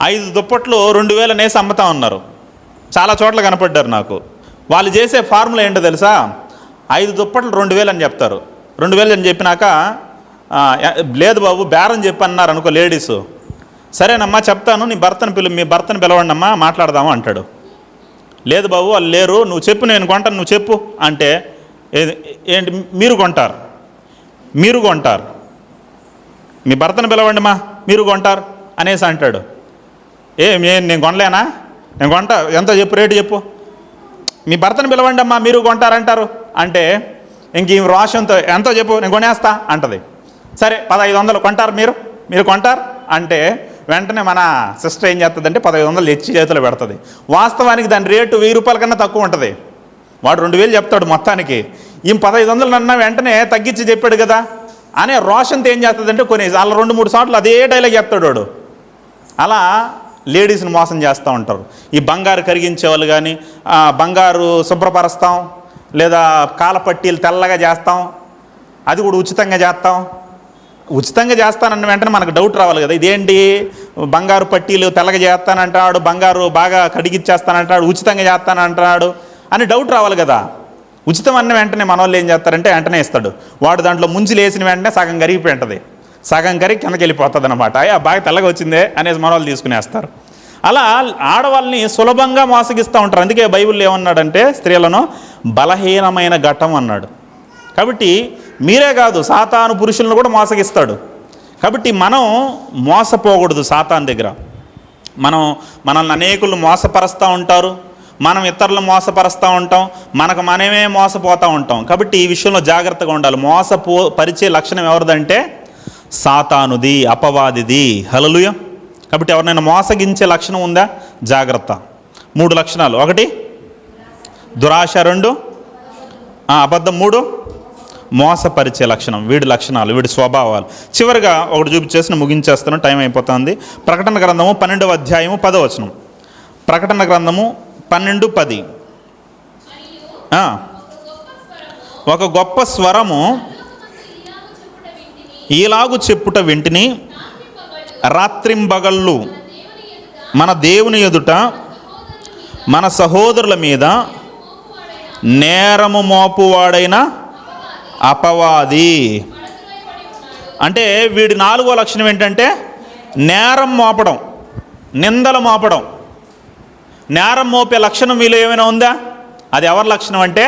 5 దుప్పట్లు 2000 అనేసి అమ్ముతా ఉన్నారు. చాలా చోట్ల కనపడ్డారు నాకు. వాళ్ళు చేసే ఫార్ములా ఏంటో తెలుసా? 5 దుప్పట్లు 2000 అని చెప్తారు. 2000 అని చెప్పినాక లేదు బాబు బేరం చెప్పన్నారు అనుకో లేడీసు, సరేనమ్మా చెప్తాను, మీ భర్తను పిలవండి అమ్మా మాట్లాడదాము అంటాడు. లేదు బాబు వాళ్ళు లేరు, నువ్వు చెప్పు నేను కొంటాను, నువ్వు చెప్పు అంటే ఏంటి మీరు కొంటారు మీ భర్తను పిలవండి మా మీరు కొంటారు అనేసి అంటాడు. నేను కొనలేనా, నేను కొంటా, ఎంత చెప్పు రేటు చెప్పు, మీ భర్తను పిలవండి అమ్మా మీరు కొంటారంటారు అంటే ఇంక ఈ రోషంతో ఎంతో చెప్పు నేను కొనేస్తా అంటది. సరే 1500 కొంటారు మీరు కొంటారు అంటే వెంటనే మన సిస్టర్ ఏం చేస్తుందంటే 1500 తెచ్చి చేతిలో పెడుతుంది. వాస్తవానికి దాని రేటు 1000 రూపాయల కన్నా తక్కువ ఉంటుంది. వాడు 2000 చెప్తాడు మొత్తానికి, ఈ 1500 అన్నా వెంటనే తగ్గించి చెప్పాడు కదా అనే రోషంతో ఏం చేస్తుందంటే కొనేసి అలా 2-3 సార్లు అదే డైలాగ్ చెప్తాడు వాడు. అలా లేడీస్ని మోసం చేస్తూ ఉంటారు. ఈ బంగారు కరిగించే వాళ్ళు కానీ బంగారు శుభ్రపరుస్తాం, లేదా కాలపట్టీలు తెల్లగా చేస్తాం, అది కూడా ఉచితంగా చేస్తాం. ఉచితంగా చేస్తానన్న వెంటనే మనకు డౌట్ రావాలి కదా, ఇదేంటి బంగారు పట్టీలు తెల్లగా చేస్తానంటాడు, బంగారు బాగా కడిగిచ్చేస్తానంటాడు, ఉచితంగా చేస్తానంటాడు అని డౌట్ రావాలి కదా. ఉచితం అన్న వెంటనే మన వాళ్ళు ఏం చేస్తారంటే వెంటనే ఇస్తాడు. వాడు దాంట్లో ముంచి లేసిన వెంటనే సగం కరిగిపోయి ఉంటుంది, సగం కరిగి కిందకి వెళ్ళిపోతుంది అనమాట. బాగా తెల్లగా వచ్చిందే అనేసి మన వాళ్ళు తీసుకునేస్తారు. అలా ఆడవాళ్ళని సులభంగా మోసగిస్తూ ఉంటారు. అందుకే బైబిల్లో ఏమన్నాడంటే స్త్రీలను బలహీనమైన ఘటం అన్నాడు. కాబట్టి మీరే కాదు సాతాను పురుషులను కూడా మోసగిస్తాడు. కాబట్టి మనం మోసపోకూడదు సాతాను దగ్గర. మనల్ని అనేకులు మోసపరుస్తూ ఉంటారు, మనం ఇతరులను మోసపరుస్తూ ఉంటాం, మనమే మోసపోతూ ఉంటాం. కాబట్టి ఈ విషయంలో జాగ్రత్తగా ఉండాలి. పరిచే లక్షణం ఎవరిదంటే సాతానుది, అపవాదిది. హల్లెలూయా. కాబట్టి ఎవరినైనా మోసగించే లక్షణం ఉందా? జాగ్రత్త. 3 లక్షణాలు: 1 దురాశ, 2 అబద్ధం, 3 మోసపరిచే లక్షణం. వీడి లక్షణాలు, వీడి స్వభావాలు. చివరిగా ఒకటి చూపించేసి ముగించేస్తాను, టైం అయిపోతుంది. ప్రకటన గ్రంథము 12వ అధ్యాయము 10వ వచనం. ప్రకటన గ్రంథము 12:10. ఒక గొప్ప స్వరము ఈలాగు చెప్పుట వింటిని, రాత్రింబగళ్ళు మన దేవుని ఎదుట మన సహోదరుల మీద నేరము మోపువాడైన అపవాది. అంటే వీడి 4వ లక్షణం ఏంటంటే నేరం మోపడం, నిందలు మోపడం. నేరం మోపే లక్షణం మీలో ఏమైనా ఉందా? అది ఎవరి లక్షణం అంటే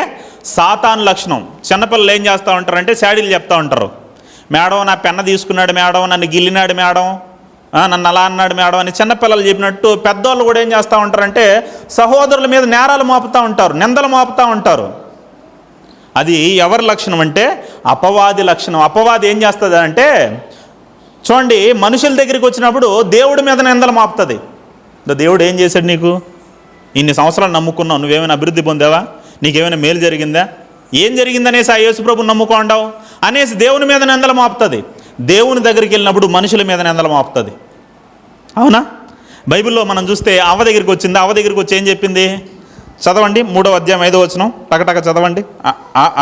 సాతాను లక్షణం. చిన్నపిల్లలు ఏం చేస్తూ ఉంటారంటే శాడీలు చెప్తూ ఉంటారు. మేడం నా పెన్న తీసుకున్నాడు మేడం, నన్ను గిల్లినాడు మేడం, నన్ను అలా అన్నాడు మేడం అని చిన్నపిల్లలు చెప్పినట్టు పెద్దవాళ్ళు కూడా ఏం చేస్తూ ఉంటారంటే సహోదరుల మీద నేరాలు మోపుతూ ఉంటారు, నిందలు మోపుతూ ఉంటారు. అది ఎవరి లక్షణం అంటే అపవాది లక్షణం. అపవాది ఏం చేస్తుంది అంటే చూడండి, మనుషుల దగ్గరికి వచ్చినప్పుడు దేవుడి మీద నిందలు మోపుతుంది. దేవుడు ఏం చేశాడు నీకు? ఇన్ని సంవత్సరాలు నమ్ముకున్నావు, నువ్వేమైనా అభివృద్ధి పొందావా? నీకేమైనా మేలు జరిగిందా? ఏం జరిగిందనేసి ఆ యేసుప్రభుని నమ్ముకోండావు అనేసి దేవుని మీద నిందలు మోపుతుంది. దేవుని దగ్గరికి వెళ్ళినప్పుడు మనుషుల మీద నిందలు మోపుతుంది. అవునా? బైబిల్లో మనం చూస్తే అవ్వ దగ్గరికి వచ్చింది. అవ్వ దగ్గరికి వచ్చి ఏం చెప్పింది? చదవండి, 3వ అధ్యాయం 5వ వచనం. టకటక చదవండి.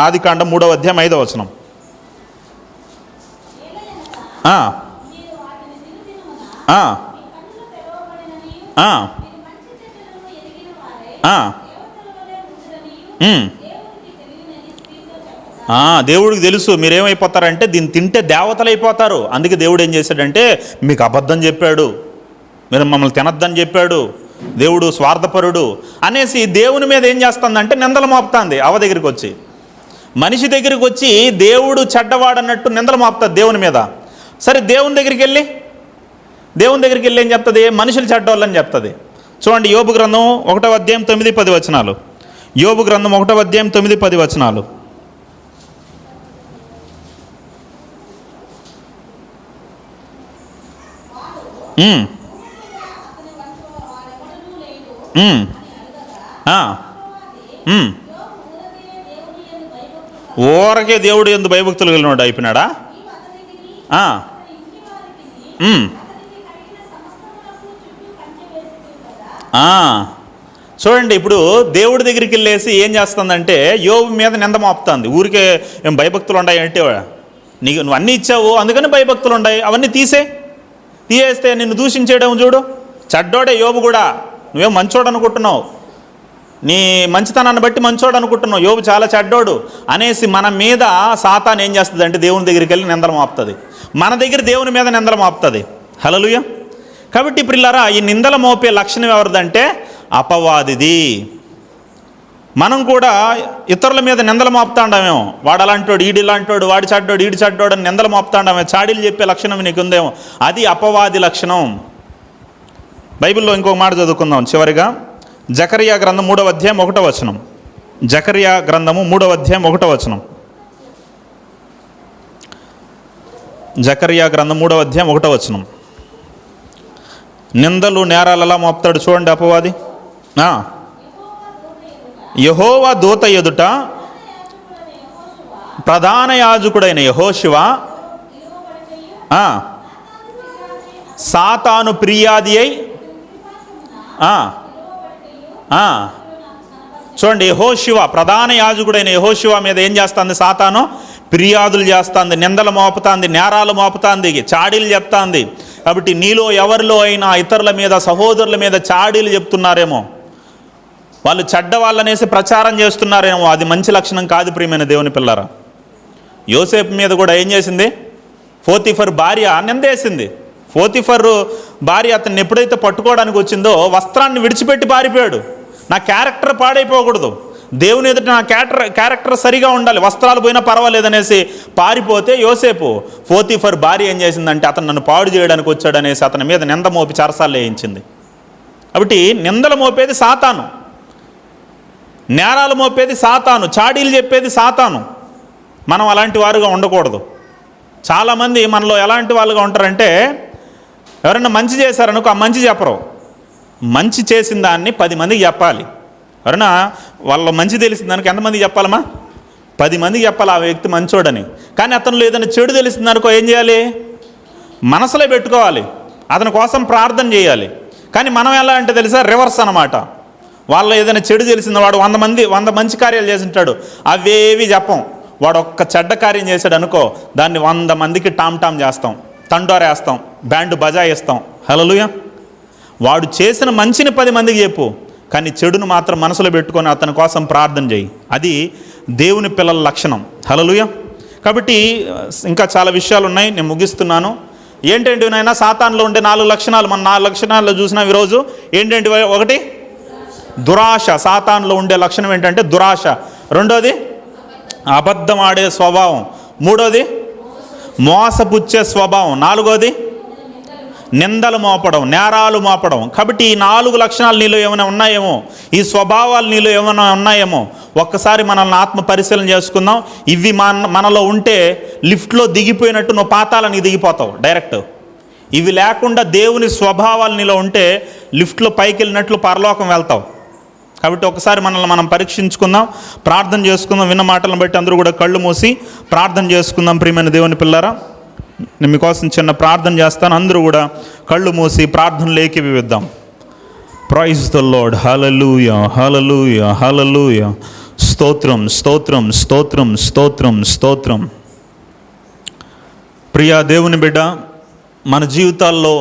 ఆదికాండం 3వ అధ్యాయం 5వ వచనం. దేవుడికి తెలుసు మీరేమైపోతారంటే దీన్ని తింటే దేవతలు అయిపోతారు. అందుకే దేవుడు ఏం చేశాడంటే మీకు అబద్ధం చెప్పాడు, మీరు మమ్మల్ని తినొద్దని చెప్పాడు, దేవుడు స్వార్థపరుడు అనేసి దేవుని మీద ఏం చేస్తుందంటే నిందలు మోపుతుంది. అవ్వ దగ్గరికి వచ్చి మనిషి దగ్గరికి వచ్చి దేవుడు చెడ్డవాడన్నట్టు నిందలు మోపుతుంది దేవుని మీద. సరే దేవుని దగ్గరికి వెళ్ళి ఏం చెప్తుంది? మనుషులు చెడ్డవాళ్ళని చెప్తుంది. చూడండి, యోబు గ్రంథం 1వ అధ్యాయం 9-10 వచనాలు. యోబు గ్రంథం 1వ అధ్యాయం 9-10 వచనాలు. ఊరకే దేవుడు ఎందు భయభక్తులు కలిగినోడు అయిపోయినాడా? చూడండి, ఇప్పుడు దేవుడి దగ్గరికి వెళ్ళేసి ఏం చేస్తుందంటే యోబు మీద నింద మోపుతుంది. ఊరికే ఏం భయభక్తులు ఉన్నాయంటే నువ్వు అన్నీ ఇచ్చావు, అందుకని భయభక్తులు ఉన్నాయి. అవన్నీ తీసేస్తే నిన్ను దూషించేయడం చూడు. చెడ్డోడే యోబు కూడా. నువ్వేం మంచోడు అనుకుంటున్నావు, నీ మంచితనాన్ని బట్టి మంచోడు అనుకుంటున్నావు, యోబు చాలా చెడ్డోడు అనేసి మన మీద సాతాను ఏం చేస్తుంది అంటే దేవుని దగ్గరికి వెళ్ళి నిందలు మోపుతుంది. మన దగ్గర దేవుని మీద నిందలు మోపుతుంది. హల్లెలూయా. కాబట్టి ప్రియులారా, ఈ నిందలు మోపే లక్షణం ఎవరిదంటే అపవాదిది. మనం కూడా ఇతరుల మీద నిందలు మోపుతాండామేమో, వాడు అలాంటోడు, ఈడు ఇలాంటోడు, వాడి చెడ్డోడు, ఈడు చెడ్డోడు అని నిందలు మోపుతాండామే, చాడీలు చెప్పే లక్షణం నీకుందేమో. అది అపవాది లక్షణం. బైబిల్లో ఇంకొక మాట చదువుకుందాం చివరిగా. జకరియా గ్రంథం 3వ అధ్యాయం 1వ వచనం. జకరియా గ్రంథము 3వ అధ్యాయం 1వ వచనం. జకరియా గ్రంథం 3వ అధ్యాయం 1వ వచనం. నిందలు నేరాలు ఎలా మోపుతాడు చూడండి అపవాది. యెహోవా దూత ఎదుట ప్రధాన యాజకుడైన యెహోషువ సాతాను ఫిర్యాది అయి చూడండి, యెహోషువ ప్రధాన యాజకుడైన యెహోషువ మీద ఏం చేస్తుంది? సాతాను ఫిర్యాదులు చేస్తుంది, నిందలు మోపుతుంది, నేరాలు మోపుతుంది, చాడీలు చెప్తుంది. కాబట్టి నీలో ఎవరిలో అయినా ఇతరుల మీద, సహోదరుల మీద చాడీలు చెప్తున్నారేమో, వాళ్ళు చెడ్డ వాళ్ళనేసి ప్రచారం చేస్తున్నారేమో, అది మంచి లక్షణం కాదు ప్రియమైన దేవుని పిల్లరా. యోసేపు మీద కూడా ఏం చేసింది? పోతీఫర్ భార్య నిందేసింది. పోతీఫర్ భార్య అతన్ని ఎప్పుడైతే పట్టుకోవడానికి వచ్చిందో వస్త్రాన్ని విడిచిపెట్టి పారిపోయాడు. నా క్యారెక్టర్ పాడైపోకూడదు, దేవుని ఎదుట నా క్యారెక్టర్ సరిగా ఉండాలి, వస్త్రాలు పోయినా పర్వాలేదనేసి పారిపోతే యోసేపు పోతీఫర్ భార్య ఏం చేసిందంటే అతను నన్ను పాడు చేయడానికి వచ్చాడనేసి అతని మీద నింద మోపి చెరసాల్లో వేయించింది. కాబట్టి నిందలు మోపేది సాతాను, నేరాలు మోపేది సాతాను, చాడీలు చెప్పేది సాతాను. మనం అలాంటి వారుగా ఉండకూడదు. చాలామంది మనలో ఎలాంటి వాళ్ళుగా ఉంటారంటే, ఎవరైనా మంచి చేశారనుకో, ఆ మంచి చెప్పరు, మంచి చేసిన దాన్ని 10 మందికి చెప్పాలి. ఎవరైనా వాళ్ళ మంచి తెలిసిన దానికి ఎంతమందికి చెప్పాలమ్మా? 10 మందికి చెప్పాలి ఆ వ్యక్తి మంచోడని. కానీ అతనిలో ఏదైనా చెడు తెలిసిందనుకో ఏం చేయాలి? మనసులో పెట్టుకోవాలి, అతని కోసం ప్రార్థన చేయాలి. కానీ మనం ఎలా అంటే తెలుసా, రివర్స్ అన్నమాట. వాళ్ళ ఏదైనా చెడు తెలిసింది, వాడు 100 మంచి కార్యాలు చేసింటాడు, అవేవి చెప్పం. వాడు ఒక్క చెడ్డ కార్యం చేశాడు అనుకో, దాన్ని 100 మందికి టామ్ చేస్తాం, తండోరేస్తాం, బ్యాండ్ బజాయిస్తాం. హల్లెలూయా. వాడు చేసిన మంచిని 10 మందికి చెప్పు, కానీ చెడును మాత్రం మనసులో పెట్టుకొని అతని కోసం ప్రార్థన చేయి. అది దేవుని పిల్లల లక్షణం. హల్లెలూయా. కాబట్టి ఇంకా చాలా విషయాలు ఉన్నాయి, నేను ముగిస్తున్నాను. ఏంటంటే నాయన సాతానులో ఉండే 4 లక్షణాలు, మన 4 లక్షణాల్లో చూసినాం ఈరోజు. ఏంటంటే, 1 దురాశ. సాతానులో ఉండే లక్షణం ఏంటంటే దురాశ. 2వది అబద్ధం ఆడే స్వభావం. 3వది మోసపుచ్చే స్వభావం. 4వది నిందలు మోపడం, నేరాలు మోపడం. కాబట్టి ఈ 4 లక్షణాలు నీలో ఏమైనా ఉన్నాయేమో, ఈ స్వభావాలు నీలో ఏమైనా ఉన్నాయేమో, ఒక్కసారి మనల్ని ఆత్మ పరిశీలన చేసుకుందాం. ఇవి మనలో ఉంటే లిఫ్ట్లో దిగిపోయినట్టు నువ్వు పాతాళానికి దిగిపోతావు డైరెక్ట్. ఇవి లేకుండా దేవుని స్వభావాలు నీలో ఉంటే లిఫ్ట్లో పైకి వెళ్ళినట్లు పరలోకం వెళ్తావు. కాబట్టి ఒకసారి మనల్ని మనం పరీక్షించుకుందాం, ప్రార్థన చేసుకుందాం. విన్న మాటలను బట్టి అందరూ కూడా కళ్ళు మూసి ప్రార్థన చేసుకుందాం. ప్రియమైన దేవుని పిల్లరా, నేను మీకోసం చిన్న ప్రార్థన చేస్తాను. అందరూ కూడా కళ్ళు మూసి ప్రార్థనలు ఏకీభవిద్దాం. Praise the lord. Hallelujah, hallelujah, hallelujah. స్తోత్రం, స్తోత్రం, స్తోత్రం, స్తోత్రం, స్తోత్రం. ప్రియా దేవుని బిడ్డ, మన జీవితాల్లో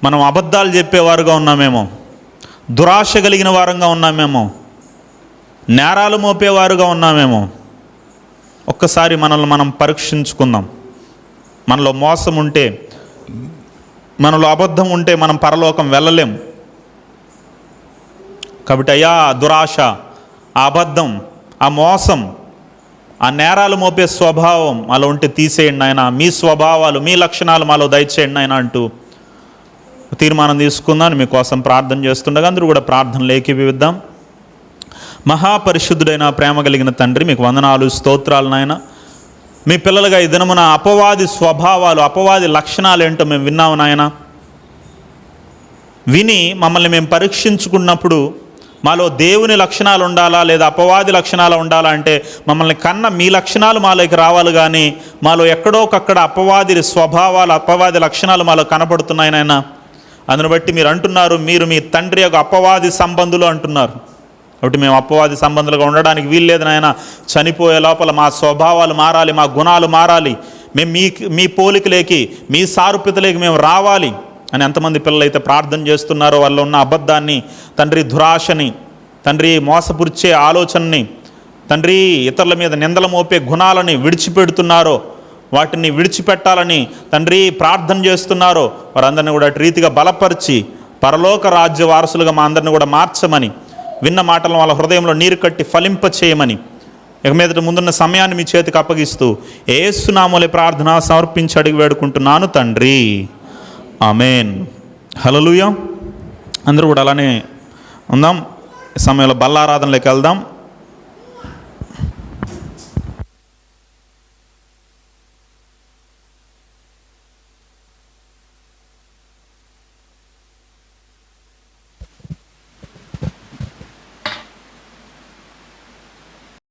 మనం అబద్ధాలు చెప్పేవారుగా ఉన్నామేమో, దురాశ కలిగిన వారంగా ఉన్నామేమో, నేరాలు మోపేవారుగా ఉన్నామేమో. ఒక్కసారి మనల్ని మనం పరీక్షించుకుందాం. మనలో మోసం ఉంటే, మనలో అబద్ధం ఉంటే మనం పరలోకం వెళ్ళలేం. కాబట్టి అయ్యా, దురాశ, ఆ అబద్ధం, ఆ మోసం, ఆ నేరాలు మోపే స్వభావం మాలో ఉంటే తీసేయండి ఆయన. మీ స్వభావాలు, మీ లక్షణాలు మాలో దయచేయండి ఆయన అంటూ తీర్మానం తీసుకుందాం. మీకోసం ప్రార్థన చేస్తుండగా అందరూ కూడా ప్రార్థనలు ఏకీభవిద్దాం. మహాపరిశుద్ధుడైన ప్రేమ కలిగిన తండ్రి, మీకు వందనాలు, స్తోత్రాలు నాయన. మీ పిల్లలుగా ఈ దినమున అపవాది స్వభావాలు, అపవాది లక్షణాలు ఏంటో మేము విన్నాము నాయన. విని మమ్మల్ని మేము పరీక్షించుకున్నప్పుడు మాలో దేవుని లక్షణాలు ఉండాలా లేదా అపవాది లక్షణాలు ఉండాలా అంటే మమ్మల్ని కన్న మీ లక్షణాలు మాలోకి రావాలి. కానీ మాలో ఎక్కడోకక్కడ అపవాది స్వభావాలు, అపవాది లక్షణాలు మాలో కనపడుతున్నాయి నాయన. అందును బట్టి మీరు అంటున్నారు, మీరు మీ తండ్రి యొక్క అపవాది సంబంధులు అంటున్నారు. కాబట్టి మేము అపవాది సంబంధాలుగా ఉండడానికి వీల్లేదు నాయన. చనిపోయే లోపల మా స్వభావాలు మారాలి, మా గుణాలు మారాలి, మేము మీ పోలికలేకి, మీ సారూప్యతలేకి మేము రావాలి అని ఎంతమంది పిల్లలైతే ప్రార్థన చేస్తున్నారో, వాళ్ళు ఉన్న అబద్ధాన్ని తండ్రి, దురాశని తండ్రి, మోసపురిచే ఆలోచనని తండ్రి, ఇతరుల మీద నిందల మోపే గుణాలని విడిచిపెడుతున్నారో, వాటిని విడిచిపెట్టాలని తండ్రి ప్రార్థన చేస్తున్నారో, వారందరినీ కూడా అటు రీతిగా బలపరిచి పరలోక రాజ్య వారసులుగా మా అందరిని కూడా మార్చమని, విన్న మాటలను వాళ్ళ హృదయంలో నీరు కట్టి ఫలింప చేయమని, ఇక మీదట ముందున్న సమయాన్ని మీ చేతికి అప్పగిస్తూ యేసు నామములో ప్రార్థన సమర్పించి అడిగి వేడుకుంటున్నాను తండ్రి, ఆమేన్. హల్లెలూయా. అందరూ కూడా అలానే ఉందాం. ఈ సమయంలో బల్లారాధనలోకి వెళ్దాం.